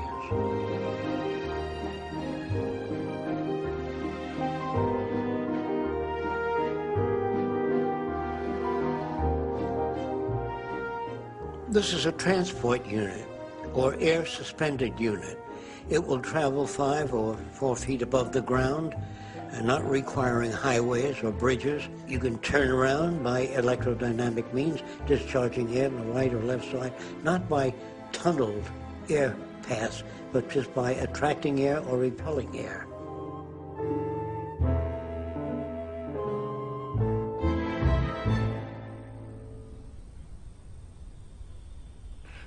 This is a transport unit or air suspended unit. It will travel 5 or 4 feet above the ground, and not requiring highways or bridges. You can turn around by electrodynamic means, discharging air on the right or left side, not by tunneled air paths, but just by attracting air or repelling air.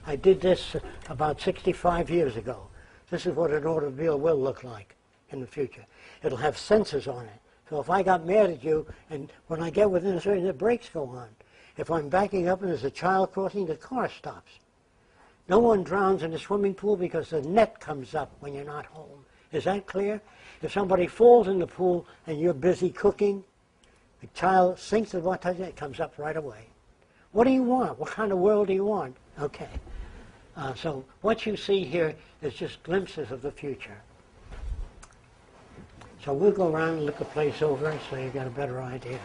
I did this about 65 years ago. This is what an automobile will look like in the future. It'll have sensors on it. So if I got mad at you, and when I get within a certain, the brakes go on. If I'm backing up and there's a child crossing, the car stops. No one drowns in a swimming pool because the net comes up when you're not home. Is that clear? If somebody falls in the pool and you're busy cooking, the child sinks the water, it comes up right away. What do you want? What kind of world do you want? Okay. So what you see here is just glimpses of the future. So we'll go around and look the place over so you get a better idea.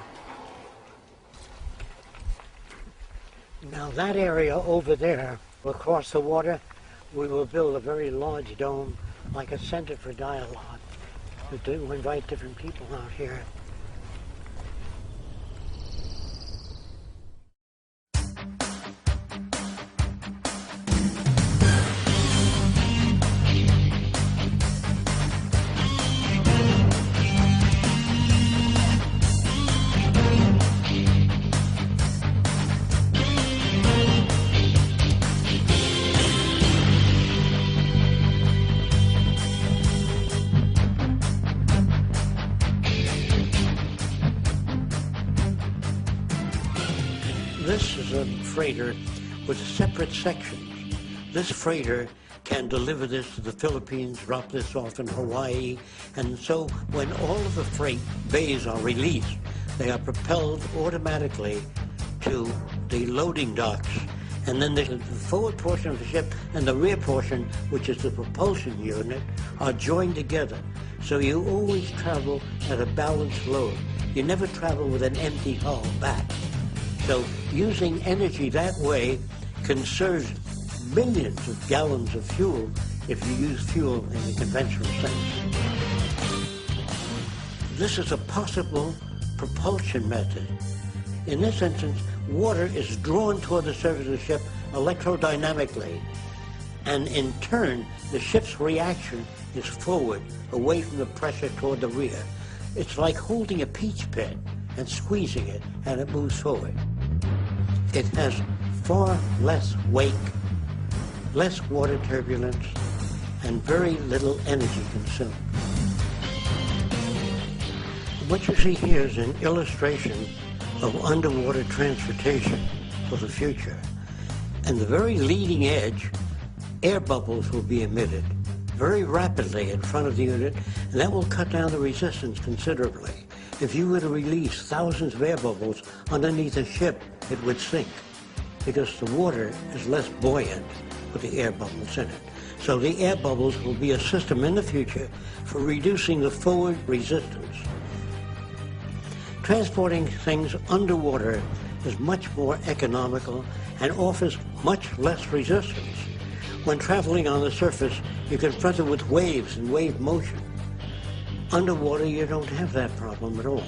Now that area over there, across the water, we will build a very large dome, like a center for dialogue, to invite different people out here. This is a freighter with separate sections. This freighter can deliver this to the Philippines, drop this off in Hawaii, and so when all of the freight bays are released, they are propelled automatically to the loading docks. And then the forward portion of the ship and the rear portion, which is the propulsion unit, are joined together. So you always travel at a balanced load. You never travel with an empty hull back. So using energy that way conserves millions of gallons of fuel if you use fuel in the conventional sense. This is a possible propulsion method. In this instance, water is drawn toward the surface of the ship electrodynamically, and in turn, the ship's reaction is forward, away from the pressure toward the rear. It's like holding a peach pit and squeezing it, and it moves forward. It has far less wake, less water turbulence, and very little energy consumed. What you see here is an illustration of underwater transportation for the future. And the very leading edge, air bubbles will be emitted very rapidly in front of the unit, and that will cut down the resistance considerably. If you were to release thousands of air bubbles underneath a ship, it would sink, because the water is less buoyant with the air bubbles in it. So the air bubbles will be a system in the future for reducing the forward resistance. Transporting things underwater is much more economical and offers much less resistance. When traveling on the surface, you're confronted with waves and wave motion. Underwater, you don't have that problem at all.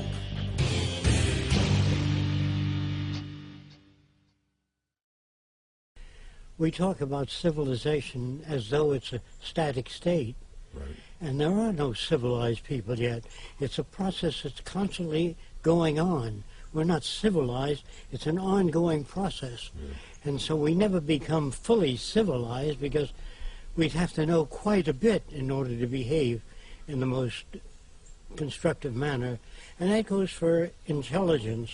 We talk about civilization as though it's a static state. Right. And there are no civilized people yet. It's a process that's constantly going on. We're not civilized. It's an ongoing process. Yeah. And so we never become fully civilized because we'd have to know quite a bit in order to behave in the most constructive manner. And that goes for intelligence.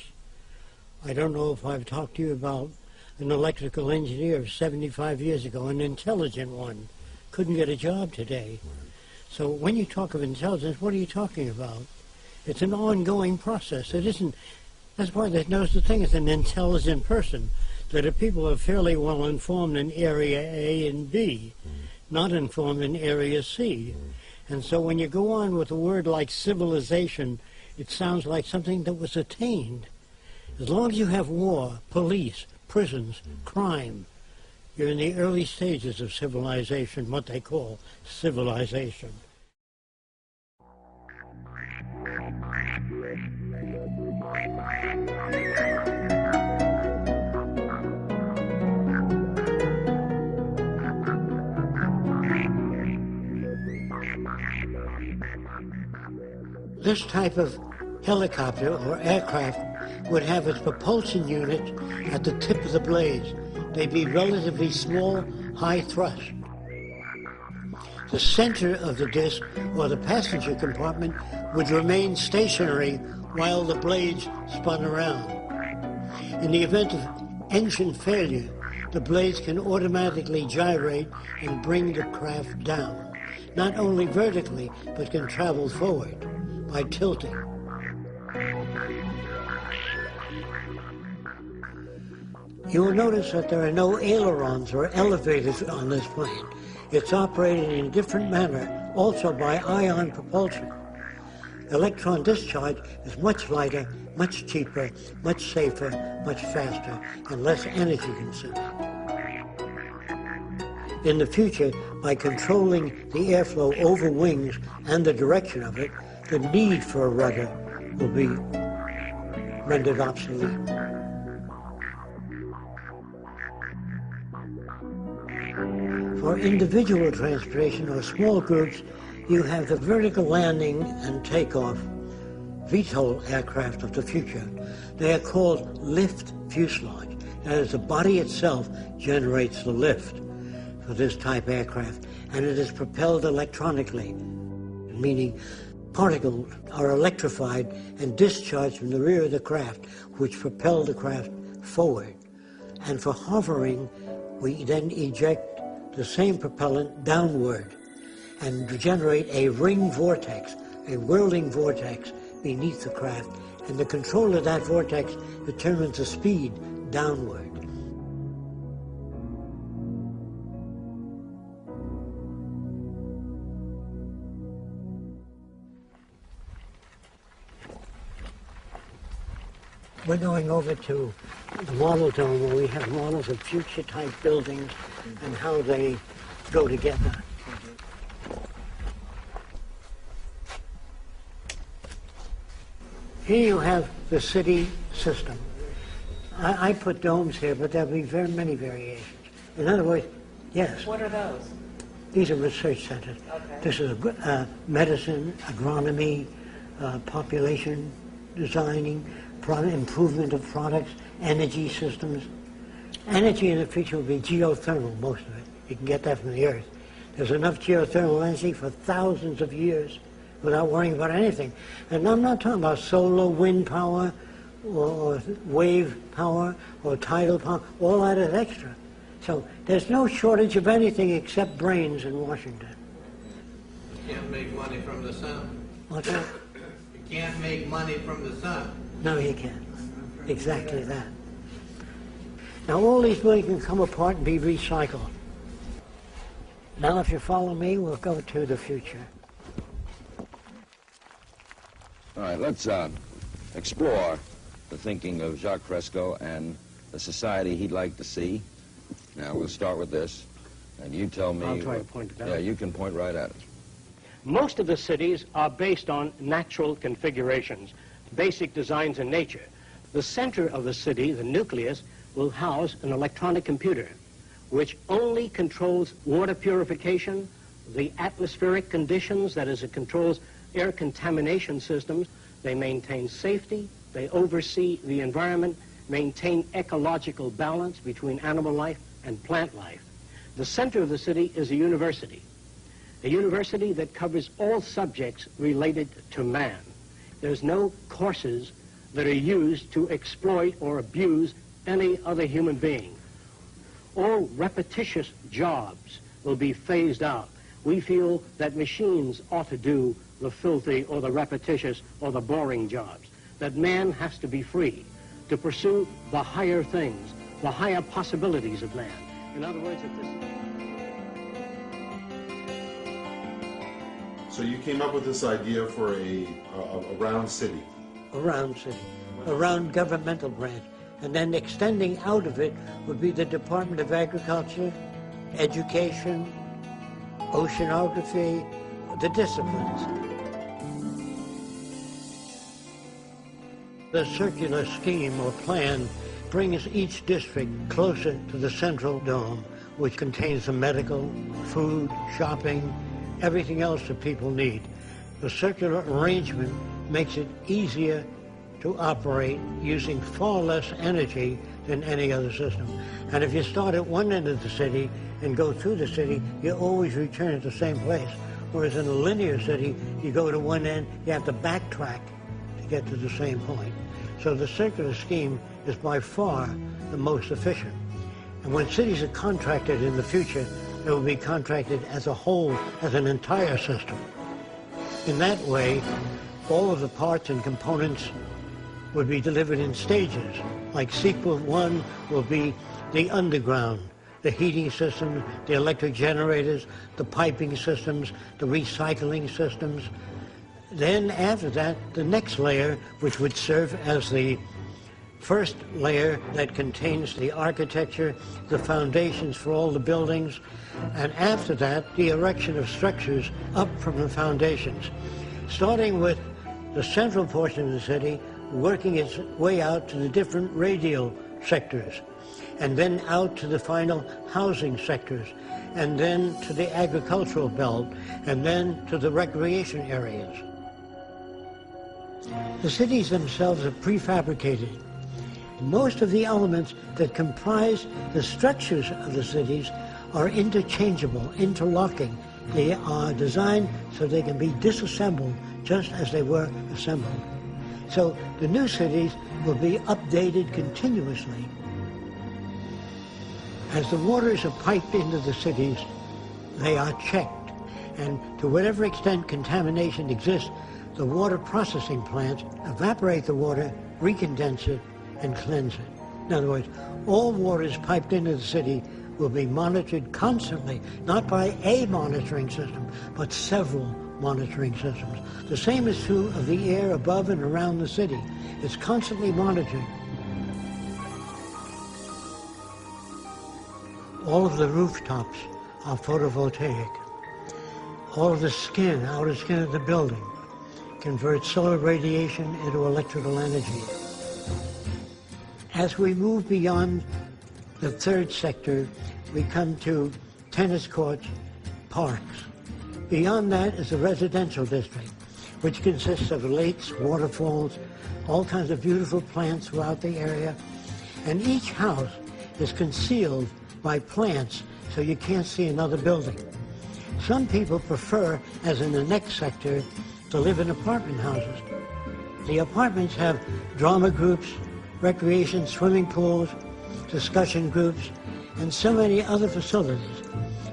I don't know if I've talked to you about an electrical engineer of 75 years ago, an intelligent one, couldn't get a job today. Right. So when you talk of intelligence, what are you talking about? It's an ongoing process. It isn't, that's why there's no such thing as an intelligent person. That if people are fairly well informed in area A and B, not informed in area C. And so when you go on with a word like civilization, it sounds like something that was attained. As long as you have war, police, prisons, crime, you're in the early stages of civilization, what they call civilization. This type of helicopter or aircraft would have its propulsion unit at the tip of the blades. They'd be relatively small, high thrust. The center of the disc, or the passenger compartment, would remain stationary while the blades spun around. In the event of engine failure, the blades can automatically gyrate and bring the craft down, not only vertically, but can travel forward by tilting. You will notice that there are no ailerons or elevators on this plane. It's operated in a different manner, also by ion propulsion. Electron discharge is much lighter, much cheaper, much safer, much faster, and less energy consuming. In the future, by controlling the airflow over wings and the direction of it, the need for a rudder will be rendered obsolete. For individual transportation or small groups, you have the vertical landing and takeoff VTOL aircraft of the future. They are called lift fuselage. That is, the body itself generates the lift for this type aircraft, and it is propelled electronically, meaning particles are electrified and discharged from the rear of the craft, which propel the craft forward. And for hovering, we then eject the same propellant downward and generate a ring vortex, a whirling vortex beneath the craft, and the control of that vortex determines the speed downward. We're going over to the model dome where we have models of future type buildings and how they go together. Here you have the city system. I put domes here, but there'll be very many variations. In other words, yes. What are those? These are research centers. Okay. This is medicine, agronomy, population designing, improvement of products, energy systems. Energy in the future will be geothermal, most of it. You can get that from the earth. There's enough geothermal energy for thousands of years without worrying about anything. And I'm not talking about solar, wind power, or wave power, or tidal power. All that is extra. So there's no shortage of anything except brains in Washington. You can't make money from the sun. What's that? You can't make money from the sun. No, you can't. Exactly that. Now all these buildings can come apart and be recycled. Now if you follow me, we'll go to the future. All right, let's explore the thinking of Jacques Fresco and the society he'd like to see. Now, we'll start with this, and you tell me... I'll try to point it out. Yeah, you can point right at it. Most of the cities are based on natural configurations, basic designs in nature. The center of the city, the nucleus, will house an electronic computer, which only controls water purification, the atmospheric conditions, that is, it controls air contamination systems. They maintain safety, they oversee the environment, maintain ecological balance between animal life and plant life. The center of the city is a university that covers all subjects related to man. There's no courses that are used to exploit or abuse any other human being. All repetitious jobs will be phased out. We feel that machines ought to do the filthy or the repetitious or the boring jobs, that man has to be free to pursue the higher things, the higher possibilities of man. In other words, that this... So you came up with this idea for a round city. A round city, a round governmental branch. And then extending out of it would be the Department of Agriculture, Education, Oceanography, the disciplines. The circular scheme or plan brings each district closer to the central dome, which contains the medical, food, shopping, everything else that people need. The circular arrangement makes it easier to operate using far less energy than any other system. And if you start at one end of the city and go through the city, you always return to the same place. Whereas in a linear city, you go to one end, you have to backtrack to get to the same point. So the circular scheme is by far the most efficient. And when cities are contracted in the future, they will be contracted as a whole, as an entire system. In that way, all of the parts and components would be delivered in stages. Like sequence 1 will be the underground, the heating systems, the electric generators, the piping systems, the recycling systems. Then after that, the next layer, which would serve as the first layer that contains the architecture, the foundations for all the buildings, and after that, the erection of structures up from the foundations, starting with the central portion of the city, working its way out to the different radial sectors, and then out to the final housing sectors, and then to the agricultural belt, and then to the recreation areas. The cities themselves are prefabricated. Most of the elements that comprise the structures of the cities are interchangeable, interlocking. They are designed so they can be disassembled just as they were assembled. So the new cities will be updated continuously. As the waters are piped into the cities, they are checked. And to whatever extent contamination exists, the water processing plants evaporate the water, recondense it, and cleanse it. In other words, all waters piped into the city will be monitored constantly, not by a monitoring system, but several monitoring systems. The same is true of the air above and around the city. It's constantly monitored. All of the rooftops are photovoltaic. All of the skin, outer skin of the building, converts solar radiation into electrical energy. As we move beyond the third sector, we come to tennis courts, parks. Beyond that is the residential district, which consists of lakes, waterfalls, all kinds of beautiful plants throughout the area. And each house is concealed by plants so you can't see another building. Some people prefer, as in the next sector, to live in apartment houses. The apartments have drama groups, recreation swimming pools, discussion groups, and so many other facilities.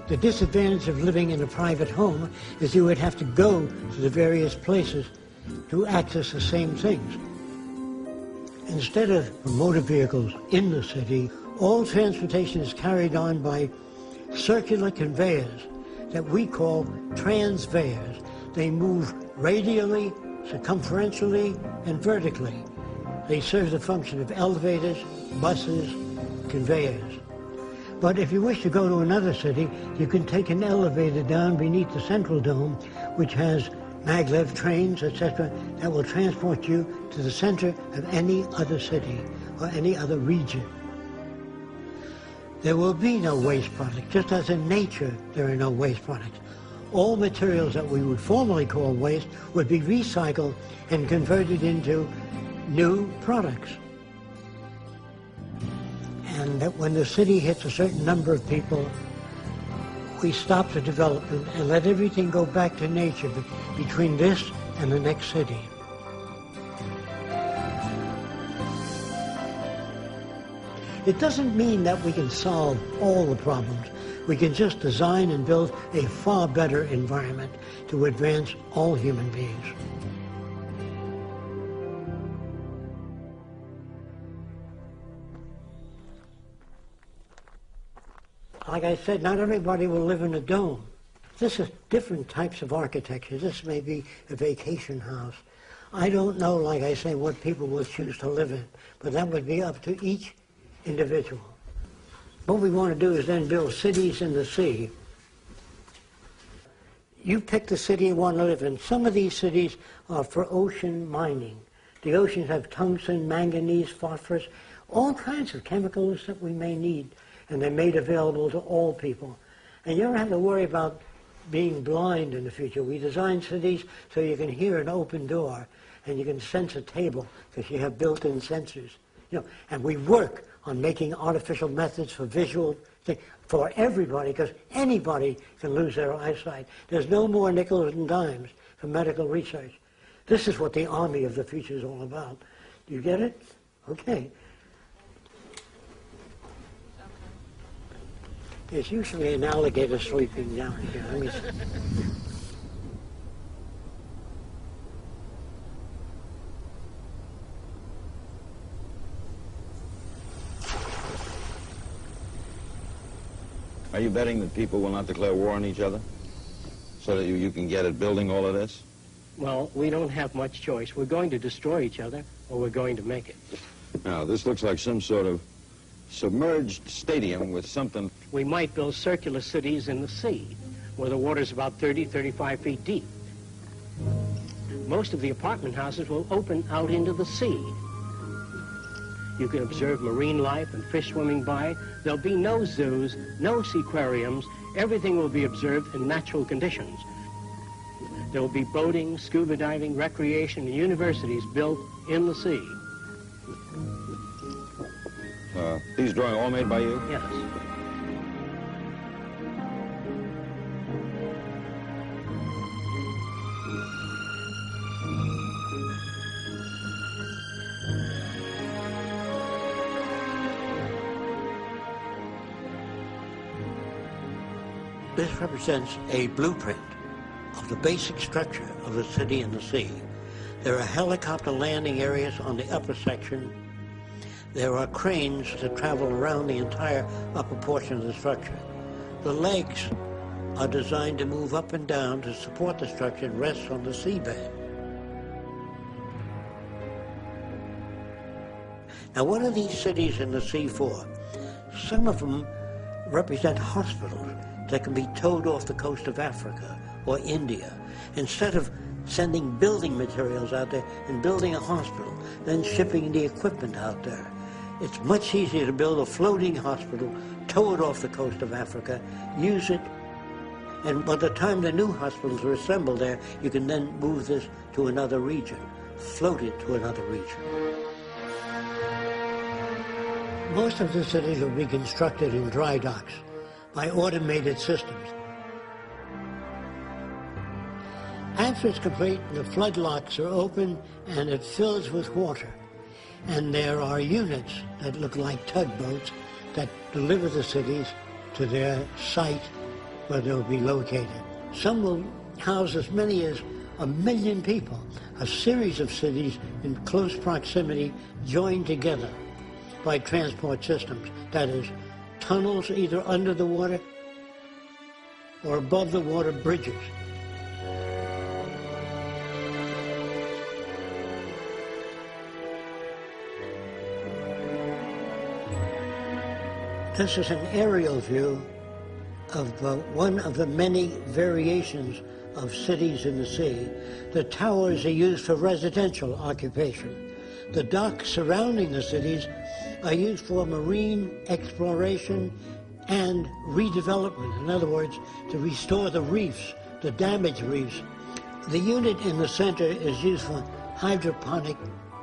The disadvantage of living in a private home is you would have to go to the various places to access the same things. Instead of motor vehicles in the city, all transportation is carried on by circular conveyors that we call transveyors. They move radially, circumferentially, and vertically. They serve the function of elevators, buses, conveyors. But if you wish to go to another city, you can take an elevator down beneath the Central Dome, which has maglev trains, etc., that will transport you to the center of any other city or any other region. There will be no waste products, just as in nature there are no waste products. All materials that we would formerly call waste would be recycled and converted into new products. And that when the city hits a certain number of people, we stop the development and let everything go back to nature between this and the next city. It doesn't mean that we can solve all the problems. We can just design and build a far better environment to advance all human beings. Like I said, not everybody will live in a dome. This is different types of architecture. This may be a vacation house. I don't know, like I say, what people will choose to live in, but that would be up to each individual. What we want to do is then build cities in the sea. You pick the city you want to live in. Some of these cities are for ocean mining. The oceans have tungsten, manganese, phosphorus, all kinds of chemicals that we may need, and they're made available to all people. And you don't have to worry about being blind in the future. We design cities so you can hear an open door and you can sense a table because you have built-in sensors. And we work on making artificial methods for visual things for everybody, because anybody can lose their eyesight. There's no more nickels and dimes for medical research. This is what the army of the future is all about. Do you get it? Okay. There's usually an alligator sleeping down here. Let me see. Are you betting that people will not declare war on each other so that you can get at building all of this? Well, we don't have much choice. We're going to destroy each other, or we're going to make it. Now, this looks like some sort of submerged stadium with something. We might build circular cities in the sea, where the water's about 30, 35 feet deep. Most of the apartment houses will open out into the sea. You can observe marine life and fish swimming by. There'll be no zoos, no seaquariums. Everything will be observed in natural conditions. There will be boating, scuba diving, recreation, and universities built in the sea. These drawings all made by you? Yes. This represents a blueprint of the basic structure of the city in the sea. There are helicopter landing areas on the upper section. There are cranes that travel around the entire upper portion of the structure. The legs are designed to move up and down to support the structure and rest on the seabed. Now, what are these cities in the sea for? Some of them represent hospitals that can be towed off the coast of Africa or India. Instead of sending building materials out there and building a hospital, then shipping the equipment out there, it's much easier to build a floating hospital, tow it off the coast of Africa, use it, and by the time the new hospitals are assembled there, you can then move this to another region, float it to another region. Most of the cities will be constructed in dry docks by automated systems. After it's complete, the flood locks are open and it fills with water. And there are units that look like tugboats that deliver the cities to their site where they'll be located. Some will house as many as 1 million people, a series of cities in close proximity joined together by transport systems, that is, tunnels either under the water or above the water bridges. This is an aerial view of one of the many variations of cities in the sea. The towers are used for residential occupation. The docks surrounding the cities are used for marine exploration and redevelopment. In other words, to restore the reefs, the damaged reefs. The unit in the center is used for hydroponic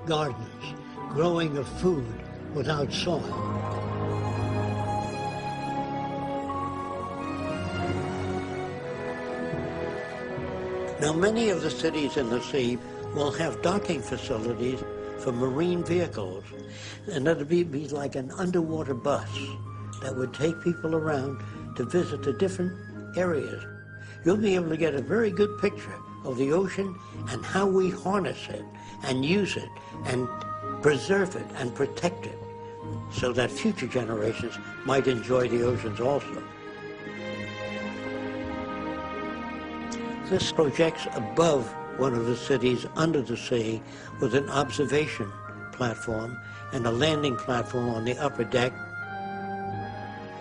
gardens, growing of food without soil. Now, many of the cities in the sea will have docking facilities for marine vehicles, and that'll be like an underwater bus that would take people around to visit the different areas. You'll be able to get a very good picture of the ocean and how we harness it and use it and preserve it and protect it so that future generations might enjoy the oceans also. This projects above one of the cities under the sea with an observation platform and a landing platform on the upper deck.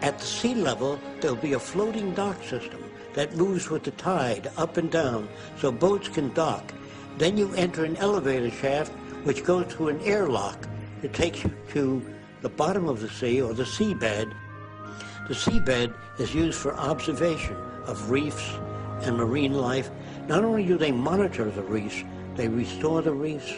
At the sea level, there'll be a floating dock system that moves with the tide up and down so boats can dock. Then you enter an elevator shaft which goes to an airlock. It takes you to the bottom of the sea or the seabed. The seabed is used for observation of reefs and marine life. Not only do they monitor the reefs, they restore the reefs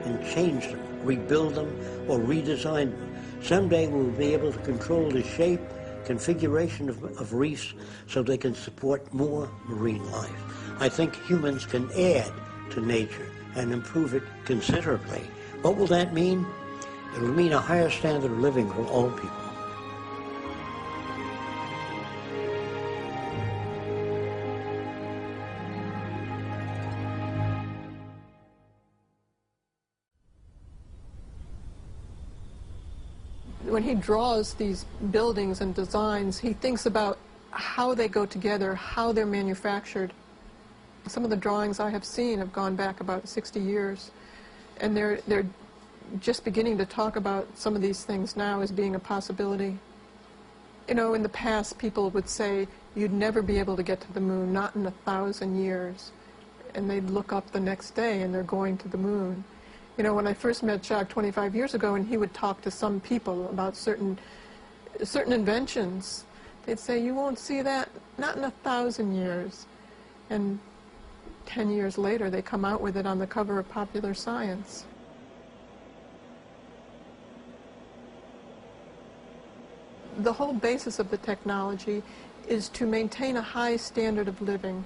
and change them, rebuild them, or redesign them. Someday we'll be able to control the shape, configuration of reefs so they can support more marine life. I think humans can add to nature and improve it considerably. What will that mean? It will mean a higher standard of living for all people. When he draws these buildings and designs, he thinks about how they go together, how they're manufactured, Some of the drawings I have seen have gone back about 60 years, and they're just beginning to talk about some of these things now as being a possibility. You know, in the past, people would say, you'd never be able to get to the moon, not in 1,000 years. And they'd look up the next day and they're going to the moon. You know, when I first met Jacques 25 years ago, and he would talk to some people about certain inventions, they'd say, you won't see that, not in 1,000 years. And 10 years later, they come out with it on the cover of Popular Science. The whole basis of the technology is to maintain a high standard of living.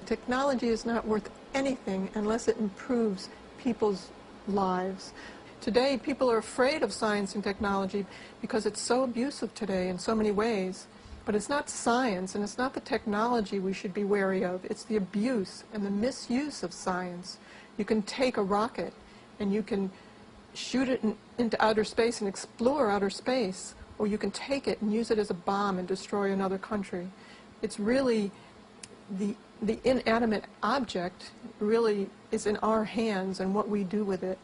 Technology is not worth anything unless it improves people's lives. Today, people are afraid of science and technology because it's so abusive today in so many ways. But it's not science and it's not the technology we should be wary of. It's the abuse and the misuse of science. You can take a rocket and you can shoot it into outer space and explore outer space, or you can take it and use it as a bomb and destroy another country. It's really the inanimate object really is in our hands and what we do with it.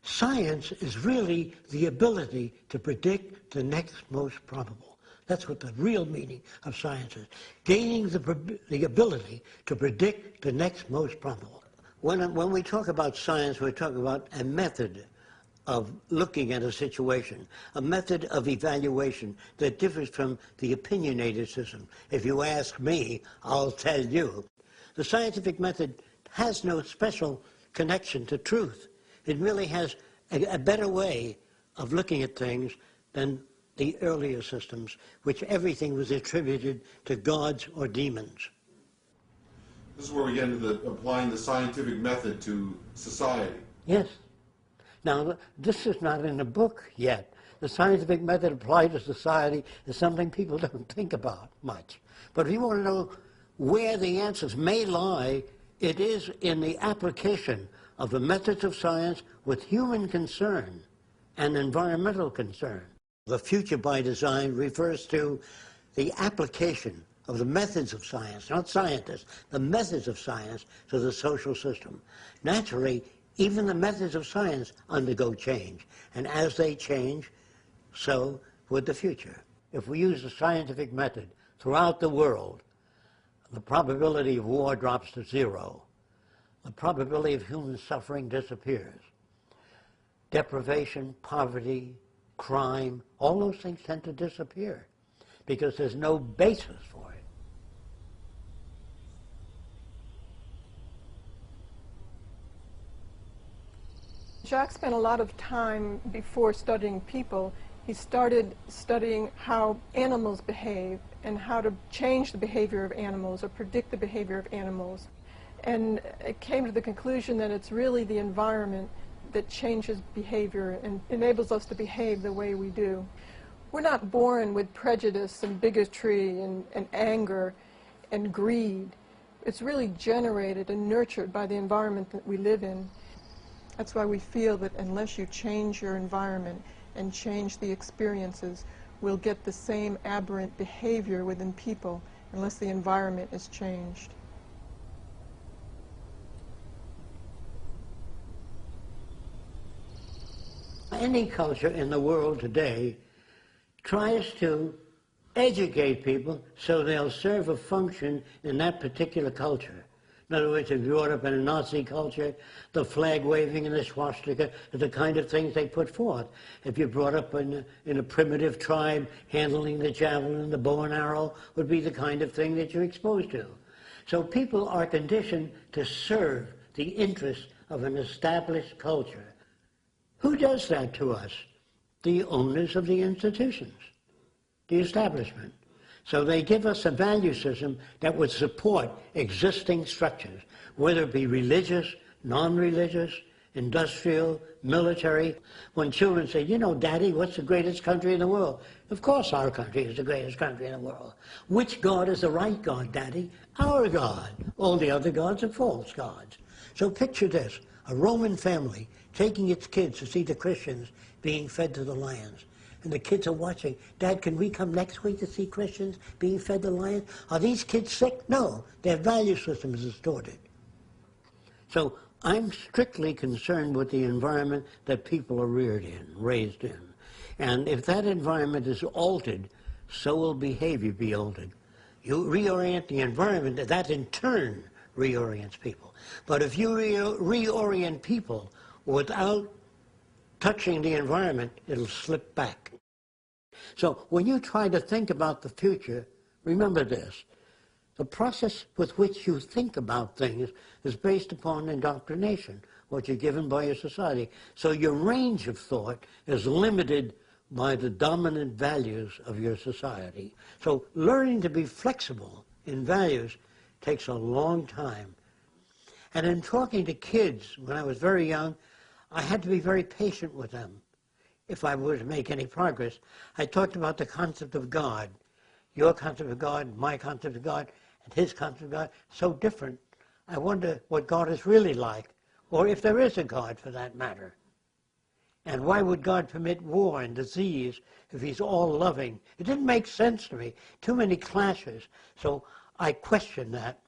Science is really the ability to predict the next most probable. That's what the real meaning of science is. Gaining the ability to predict the next most probable. When we talk about science, we're talking about a method of looking at a situation, a method of evaluation that differs from the opinionated system. If you ask me, I'll tell you. The scientific method has no special connection to truth. It really has a better way of looking at things than the earlier systems, which everything was attributed to gods or demons. This is where we get into applying the scientific method to society. Yes. Now, this is not in the book yet. The scientific method applied to society is something people don't think about much. But if you want to know where the answers may lie, it is in the application of the methods of science with human concern and environmental concern. The future by design refers to the application of the methods of science, not scientists, the methods of science to the social system. Naturally, even the methods of science undergo change, and as they change, so would the future. If we use the scientific method throughout the world, the probability of war drops to zero. The probability of human suffering disappears. Deprivation, poverty, crime, all those things tend to disappear because there's no basis for it. Jacques spent a lot of time before studying people. He started studying how animals behave and how to change the behavior of animals or predict the behavior of animals. And it came to the conclusion that it's really the environment that changes behavior and enables us to behave the way we do. We're not born with prejudice and bigotry and anger and greed. It's really generated and nurtured by the environment that we live in. That's why we feel that unless you change your environment and change the experiences, we'll get the same aberrant behavior within people unless the environment is changed. Any culture in the world today tries to educate people so they'll serve a function in that particular culture. In other words, if you're brought up in a Nazi culture, the flag waving and the swastika are the kind of things they put forth. If you're brought up in a primitive tribe, handling the javelin, the bow and arrow would be the kind of thing that you're exposed to. So people are conditioned to serve the interests of an established culture. Who does that to us? The owners of the institutions, the establishment. So they give us a value system that would support existing structures, whether it be religious, non-religious, industrial, military. When children say, you know, Daddy, what's the greatest country in the world? Of course our country is the greatest country in the world. Which God is the right God, Daddy? Our God. All the other gods are false gods. So picture this, a Roman family taking its kids to see the Christians being fed to the lions. and the kids are watching. Dad, can we come next week to see Christians being fed the lion? Are these kids sick? No, their value system is distorted. So I'm strictly concerned with the environment that people are reared in, raised in. And if that environment is altered, so will behavior be altered. You reorient the environment, that in turn reorients people. But if you reorient people without touching the environment, it'll slip back. So when you try to think about the future, remember this. The process with which you think about things is based upon indoctrination, what you're given by your society. So your range of thought is limited by the dominant values of your society. So learning to be flexible in values takes a long time. And in talking to kids when I was very young, I had to be very patient with them if I were to make any progress. I talked about the concept of God. Your concept of God, my concept of God, and his concept of God, so different. I wonder what God is really like, or if there is a God for that matter. And why would God permit war and disease if he's all-loving? It didn't make sense to me. Too many clashes. So I questioned that.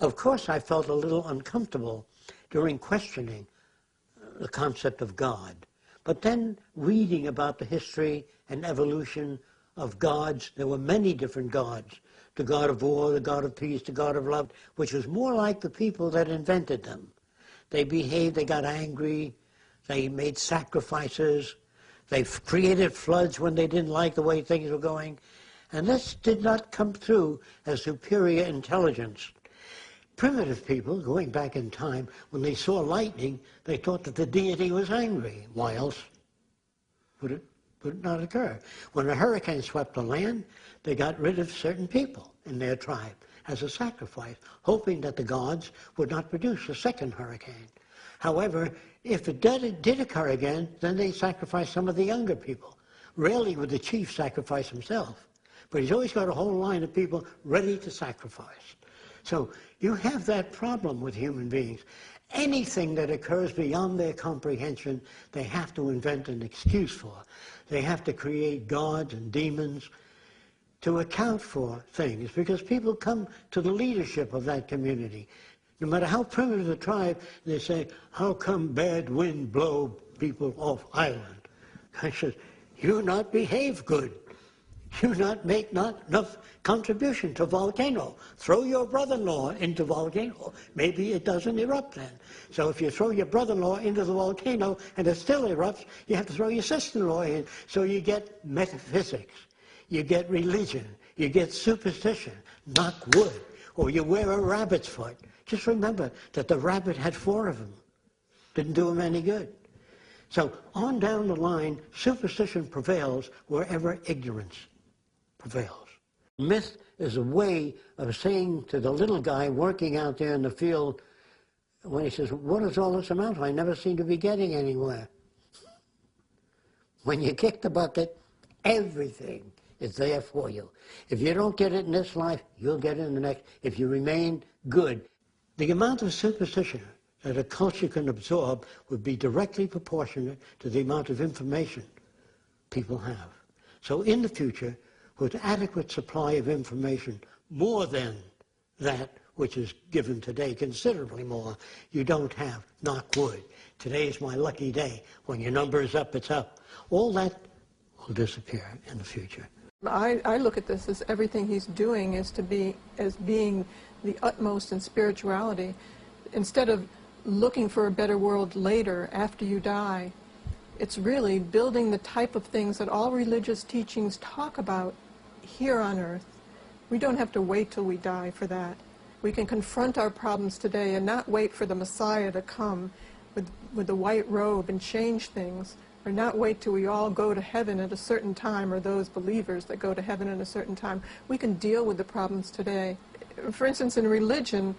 Of course, I felt a little uncomfortable during questioning the concept of God. But then reading about the history and evolution of gods, there were many different gods. The god of war, the god of peace, the god of love, which was more like the people that invented them. They behaved, they got angry, they made sacrifices, they created floods when they didn't like the way things were going. And this did not come through as superior intelligence. Primitive people, going back in time, when they saw lightning, they thought that the deity was angry. Why else would it not occur? When a hurricane swept the land, they got rid of certain people in their tribe as a sacrifice, hoping that the gods would not produce a second hurricane. However, if it did occur again, then they sacrificed some of the younger people. Rarely would the chief sacrifice himself, but he's always got a whole line of people ready to sacrifice. So you have that problem with human beings. Anything that occurs beyond their comprehension, they have to invent an excuse for. They have to create gods and demons to account for things, because people come to the leadership of that community. No matter how primitive the tribe, they say, how come bad wind blow people off island? I said, you not behave good. You not make not enough contribution to volcano. Throw your brother-in-law into volcano. Maybe it doesn't erupt then. So if you throw your brother-in-law into the volcano and it still erupts, you have to throw your sister-in-law in. So you get metaphysics, you get religion, you get superstition, knock wood, or you wear a rabbit's foot. Just remember that the rabbit had 4 of them. Didn't do him any good. So on down the line, superstition prevails wherever ignorance prevails. Myth is a way of saying to the little guy working out there in the field, when he says, what does all this amount to? I never seem to be getting anywhere. When you kick the bucket, everything is there for you. If you don't get it in this life, you'll get it in the next, if you remain good. The amount of superstition that a culture can absorb would be directly proportionate to the amount of information people have. So in the future, with adequate supply of information, more than that which is given today, considerably more, you don't have, knock wood. Today's my lucky day. When your number is up, it's up. All that will disappear in the future. I look at this as everything he's doing is to be as being the utmost in spirituality. Instead of looking for a better world later, after you die, it's really building the type of things that all religious teachings talk about here on earth. We don't have to wait till we die for that. We can confront our problems today and not wait for the Messiah to come with the white robe and change things, or not wait till we all go to heaven at a certain time, or those believers that go to heaven at a certain time. We can deal with the problems today. For instance, in religion,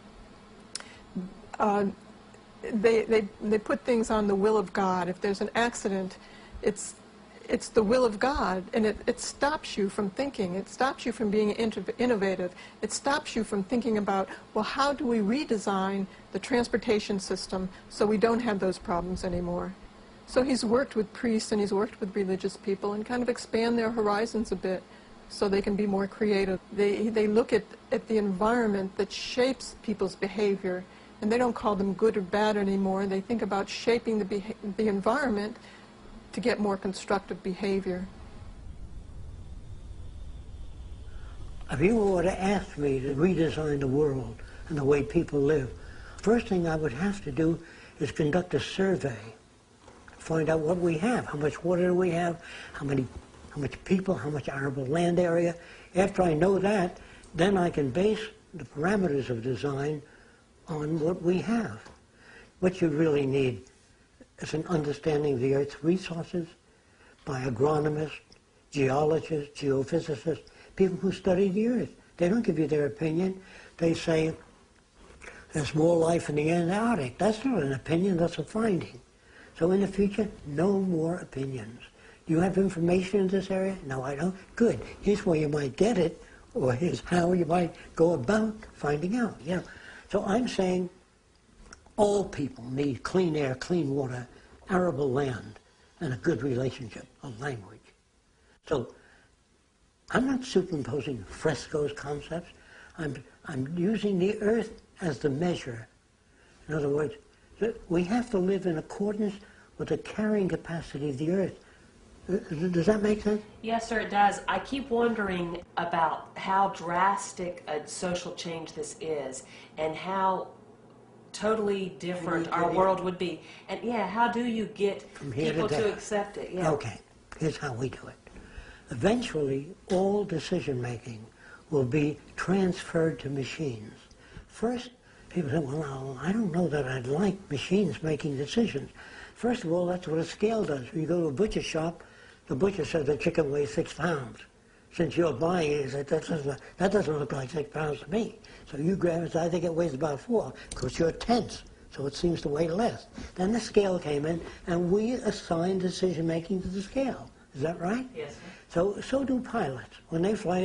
they put things on the will of God. If there's an accident, it's the will of God, and it stops you from thinking. It stops you from being innovative. It stops you from thinking about, well, how do we redesign the transportation system so we don't have those problems anymore? So he's worked with priests and he's worked with religious people and kind of expand their horizons a bit so they can be more creative. They look at the environment that shapes people's behavior, and they don't call them good or bad anymore. They think about shaping the environment to get more constructive behavior. If you were to ask me to redesign the world and the way people live, first thing I would have to do is conduct a survey, find out what we have, how much water do we have, how much people, how much arable land area. After I know that, then I can base the parameters of design on what we have. What you really need is an understanding of the Earth's resources by agronomists, geologists, geophysicists, people who study the Earth. They don't give you their opinion. They say there's more life in the Antarctic. That's not an opinion, that's a finding. So in the future, no more opinions. Do you have information in this area? No, I don't. Good. Here's where you might get it, or here's how you might go about finding out. You know. So I'm saying all people need clean air, clean water, arable land, and a good relationship, a language. So I'm not superimposing Fresco's concepts. I'm using the Earth as the measure. In other words, we have to live in accordance with the carrying capacity of the Earth. Does that make sense? Yes, sir, it does. I keep wondering about how drastic a social change this is and how totally different our world would be. And yeah, how do you get people to accept it? Yeah. Okay, here's how we do it. Eventually, all decision-making will be transferred to machines. First, people say, well, I don't know that I'd like machines making decisions. First of all, that's what a scale does. When you go to a butcher shop, the butcher says the chicken weighs 6 pounds. Since you're buying it, you say, that doesn't look like 6 pounds to me. So you grab it and say, I think it weighs about 4, because you're tense, so it seems to weigh less. Then the scale came in, and we assigned decision-making to the scale. Is that right? Yes, sir. So do pilots. When they fly,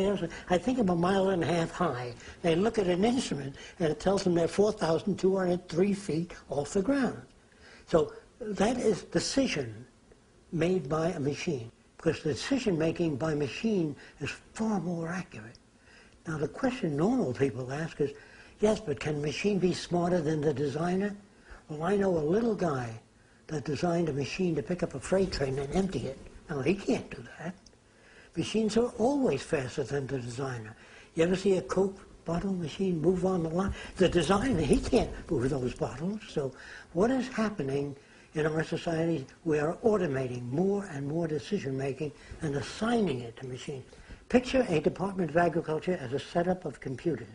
I think I'm 1.5 miles high. They look at an instrument, and it tells them they're 4,203 feet off the ground. So that is decision made by a machine, because the decision-making by machine is far more accurate. Now, the question normal people ask is, yes, but can a machine be smarter than the designer? Well, I know a little guy that designed a machine to pick up a freight train and empty it. Now, he can't do that. Machines are always faster than the designer. You ever see a Coke bottle machine move on the line? The designer, he can't move those bottles. So what is happening in our society? We are automating more and more decision-making and assigning it to machines. Picture a Department of Agriculture as a setup of computers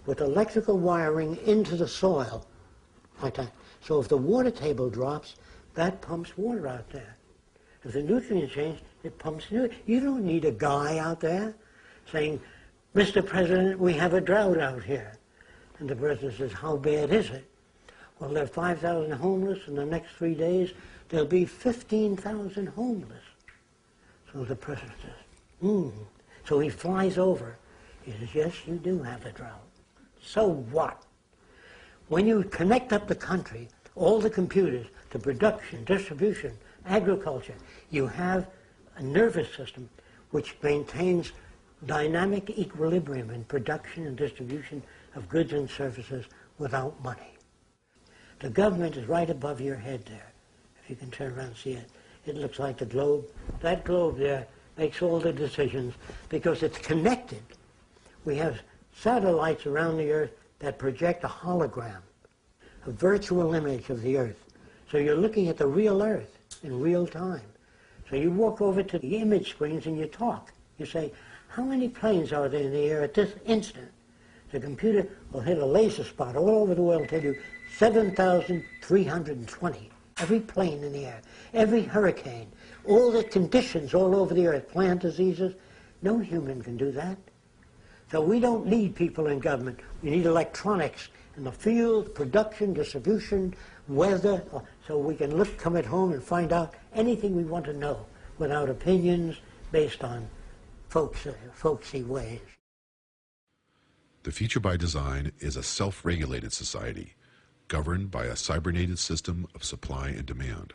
with electrical wiring into the soil, like that. So if the water table drops, that pumps water out there. If the nutrients change, it pumps nutrients. You don't need a guy out there saying, Mr. President, we have a drought out here. And the president says, how bad is it? Well, there are 5,000 homeless. In the next 3 days, there'll be 15,000 homeless. So the president says, So he flies over. He says, yes, you do have a drought. So what? When you connect up the country, all the computers, to production, distribution, agriculture, you have a nervous system which maintains dynamic equilibrium in production and distribution of goods and services without money. The government is right above your head there. If you can turn around and see it, it looks like the globe. That globe there makes all the decisions because it's connected. We have satellites around the Earth that project a hologram, a virtual image of the Earth. So you're looking at the real Earth in real time. So you walk over to the image screens and you talk. You say, how many planes are there in the air at this instant? The computer will hit a laser spot all over the world and tell you 7,320. Every plane in the air, every hurricane, all the conditions all over the earth, plant diseases. No human can do that. So we don't need people in government. We need electronics in the field, production, distribution, weather, so we can come at home and find out anything we want to know without opinions based on folksy ways. The future by design is a self-regulated society governed by a cybernated system of supply and demand.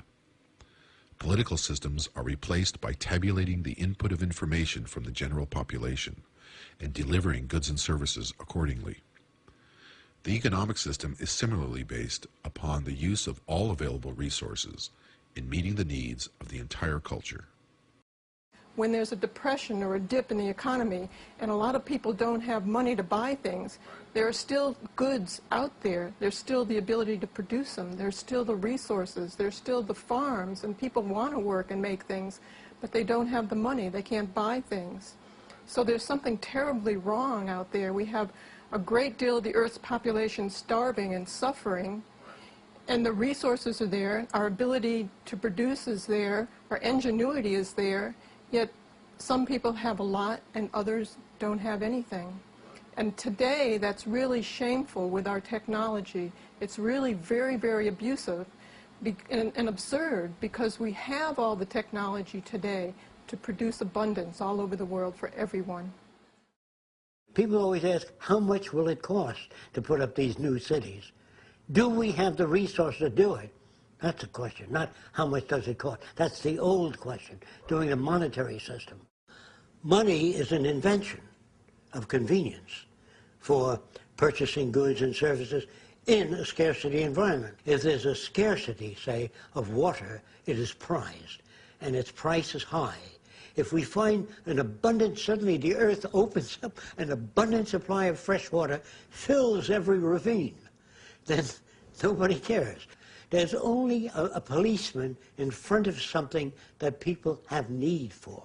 Political systems are replaced by tabulating the input of information from the general population and delivering goods and services accordingly. The economic system is similarly based upon the use of all available resources in meeting the needs of the entire culture. When there's a depression or a dip in the economy and a lot of people don't have money to buy things, there are still goods out there. There's still the ability to produce them. There's still the resources. There's still the farms, and people want to work and make things, but they don't have the money. They can't buy things. So there's something terribly wrong out there. We have a great deal of the Earth's population starving and suffering, and the resources are there. Our ability to produce is there. Our ingenuity is there. Yet some people have a lot and others don't have anything. And today that's really shameful with our technology. It's really very, very abusive and absurd, because we have all the technology today to produce abundance all over the world for everyone. People always ask, how much will it cost to put up these new cities? Do we have the resources to do it? That's the question, not how much does it cost. That's the old question, doing a monetary system. Money is an invention of convenience for purchasing goods and services in a scarcity environment. If there's a scarcity, say, of water, it is prized, and its price is high. If we find an abundant, suddenly the earth opens up, an abundant supply of fresh water fills every ravine, then nobody cares. There's only a policeman in front of something that people have need for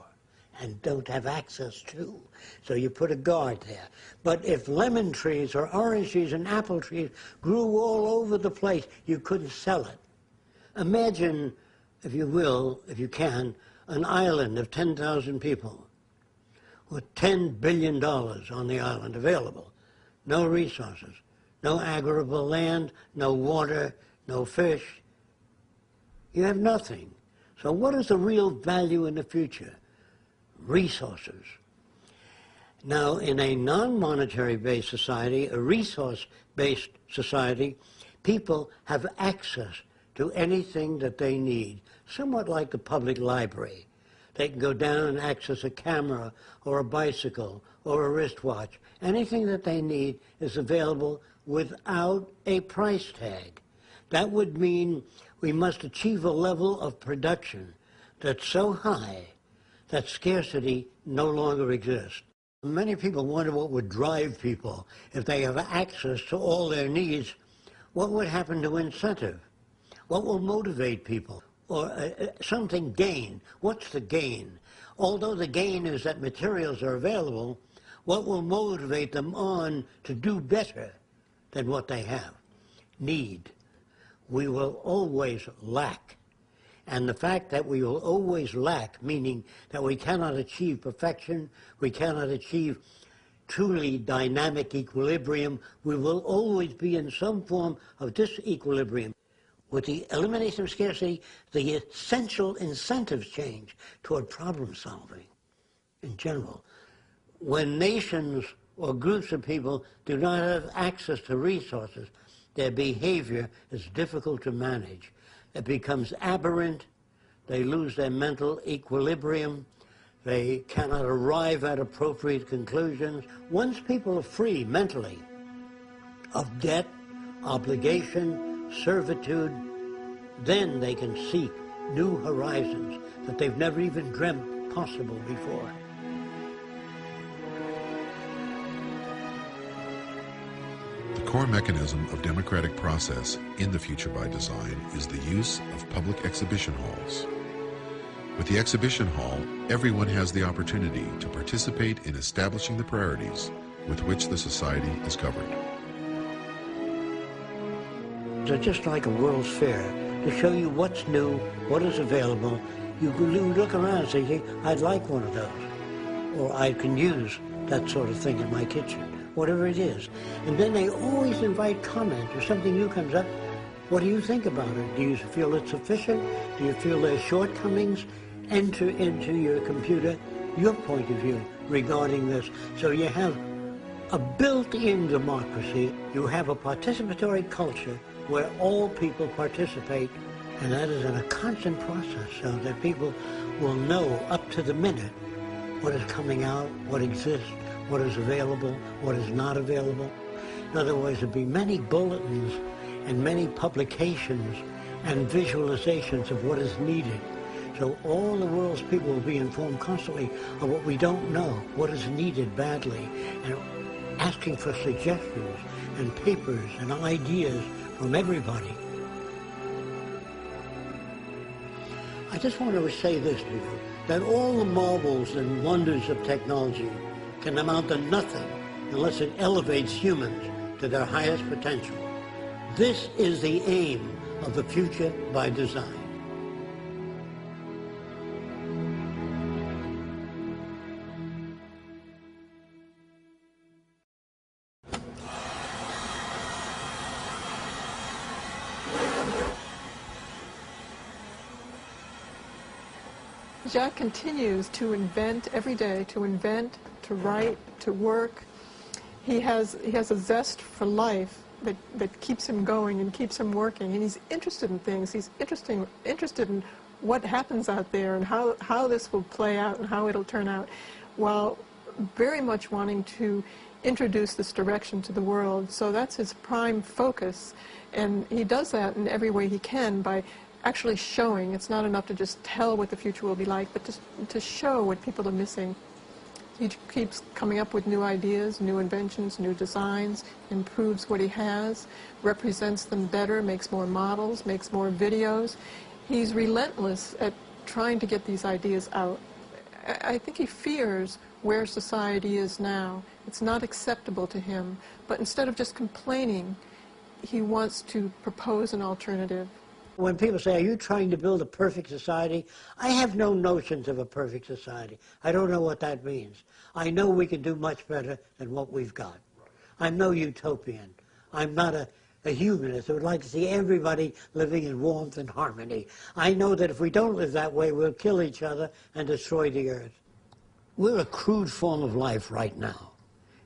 and don't have access to. So you put a guard there. But if lemon trees or orange trees and apple trees grew all over the place, you couldn't sell it. Imagine, if you will, if you can, an island of 10,000 people with $10 billion on the island available. No resources, no arable land, no water, no fish. You have nothing. So what is the real value in the future? Resources. Now, in a non-monetary based society, a resource-based society, people have access to anything that they need, somewhat like the public library. They can go down and access a camera or a bicycle or a wristwatch. Anything that they need is available without a price tag. That would mean we must achieve a level of production that's so high that scarcity no longer exists. Many people wonder what would drive people if they have access to all their needs. What would happen to incentive? What will motivate people? Or something gain. What's the gain? Although the gain is that materials are available, what will motivate them on to do better than what they have? Need. We will always lack. And the fact that we will always lack, meaning that we cannot achieve perfection, we cannot achieve truly dynamic equilibrium, we will always be in some form of disequilibrium. With the elimination of scarcity, the essential incentives change toward problem solving in general. When nations or groups of people do not have access to resources, their behavior is difficult to manage. It becomes aberrant, they lose their mental equilibrium, they cannot arrive at appropriate conclusions. Once people are free mentally of debt, obligation, servitude, then they can seek new horizons that they've never even dreamt possible before. The core mechanism of democratic process in the future by design is the use of public exhibition halls. With the exhibition hall, everyone has the opportunity to participate in establishing the priorities with which the society is covered. They're just like a World's Fair to show you what's new, what is available. You look around and say, I'd like one of those, or I can use that sort of thing in my kitchen, whatever it is. And then they always invite comment. If something new comes up, what do you think about it? Do you feel it's sufficient? Do you feel there's shortcomings? Enter into your computer your point of view regarding this. So you have a built-in democracy. You have a participatory culture where all people participate And that is in a constant process, so that people will know up to the minute what is coming out, what exists, what is available, what is not available. In other words, there'll be many bulletins and many publications and visualizations of what is needed. So all the world's people will be informed constantly of what we don't know, what is needed badly, and asking for suggestions and papers and ideas from everybody. I just want to say this to you, that all the marvels and wonders of technology can amount to nothing unless it elevates humans to their highest potential. This is the aim of the future by design. Jacques continues to invent every day, to invent, to write, to work. He has a zest for life that keeps him going and keeps him working, and he's interested in things. He's interested in what happens out there and how this will play out and how it'll turn out, while very much wanting to introduce this direction to the world. So that's his prime focus, and he does that in every way he can by actually showing. It's not enough to just tell what the future will be like, but to show what people are missing. He keeps coming up with new ideas, new inventions, new designs, improves what he has, represents them better, makes more models, makes more videos. He's relentless at trying to get these ideas out. I think he fears where society is now. It's not acceptable to him, but instead of just complaining, he wants to propose an alternative. When people say, are you trying to build a perfect society? I have no notions of a perfect society. I don't know what that means. I know we can do much better than what we've got. I'm no utopian. I'm not a humanist who would like to see everybody living in warmth and harmony. I know that if we don't live that way, we'll kill each other and destroy the earth. We're a crude form of life right now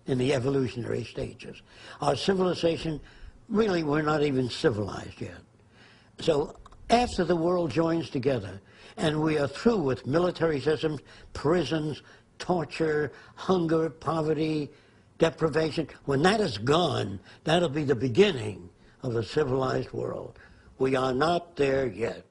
in the evolutionary stages. Our civilization, really, we're not even civilized yet. So after the world joins together and we are through with military systems, prisons, torture, hunger, poverty, deprivation, when that is gone, that'll be the beginning of a civilized world. We are not there yet.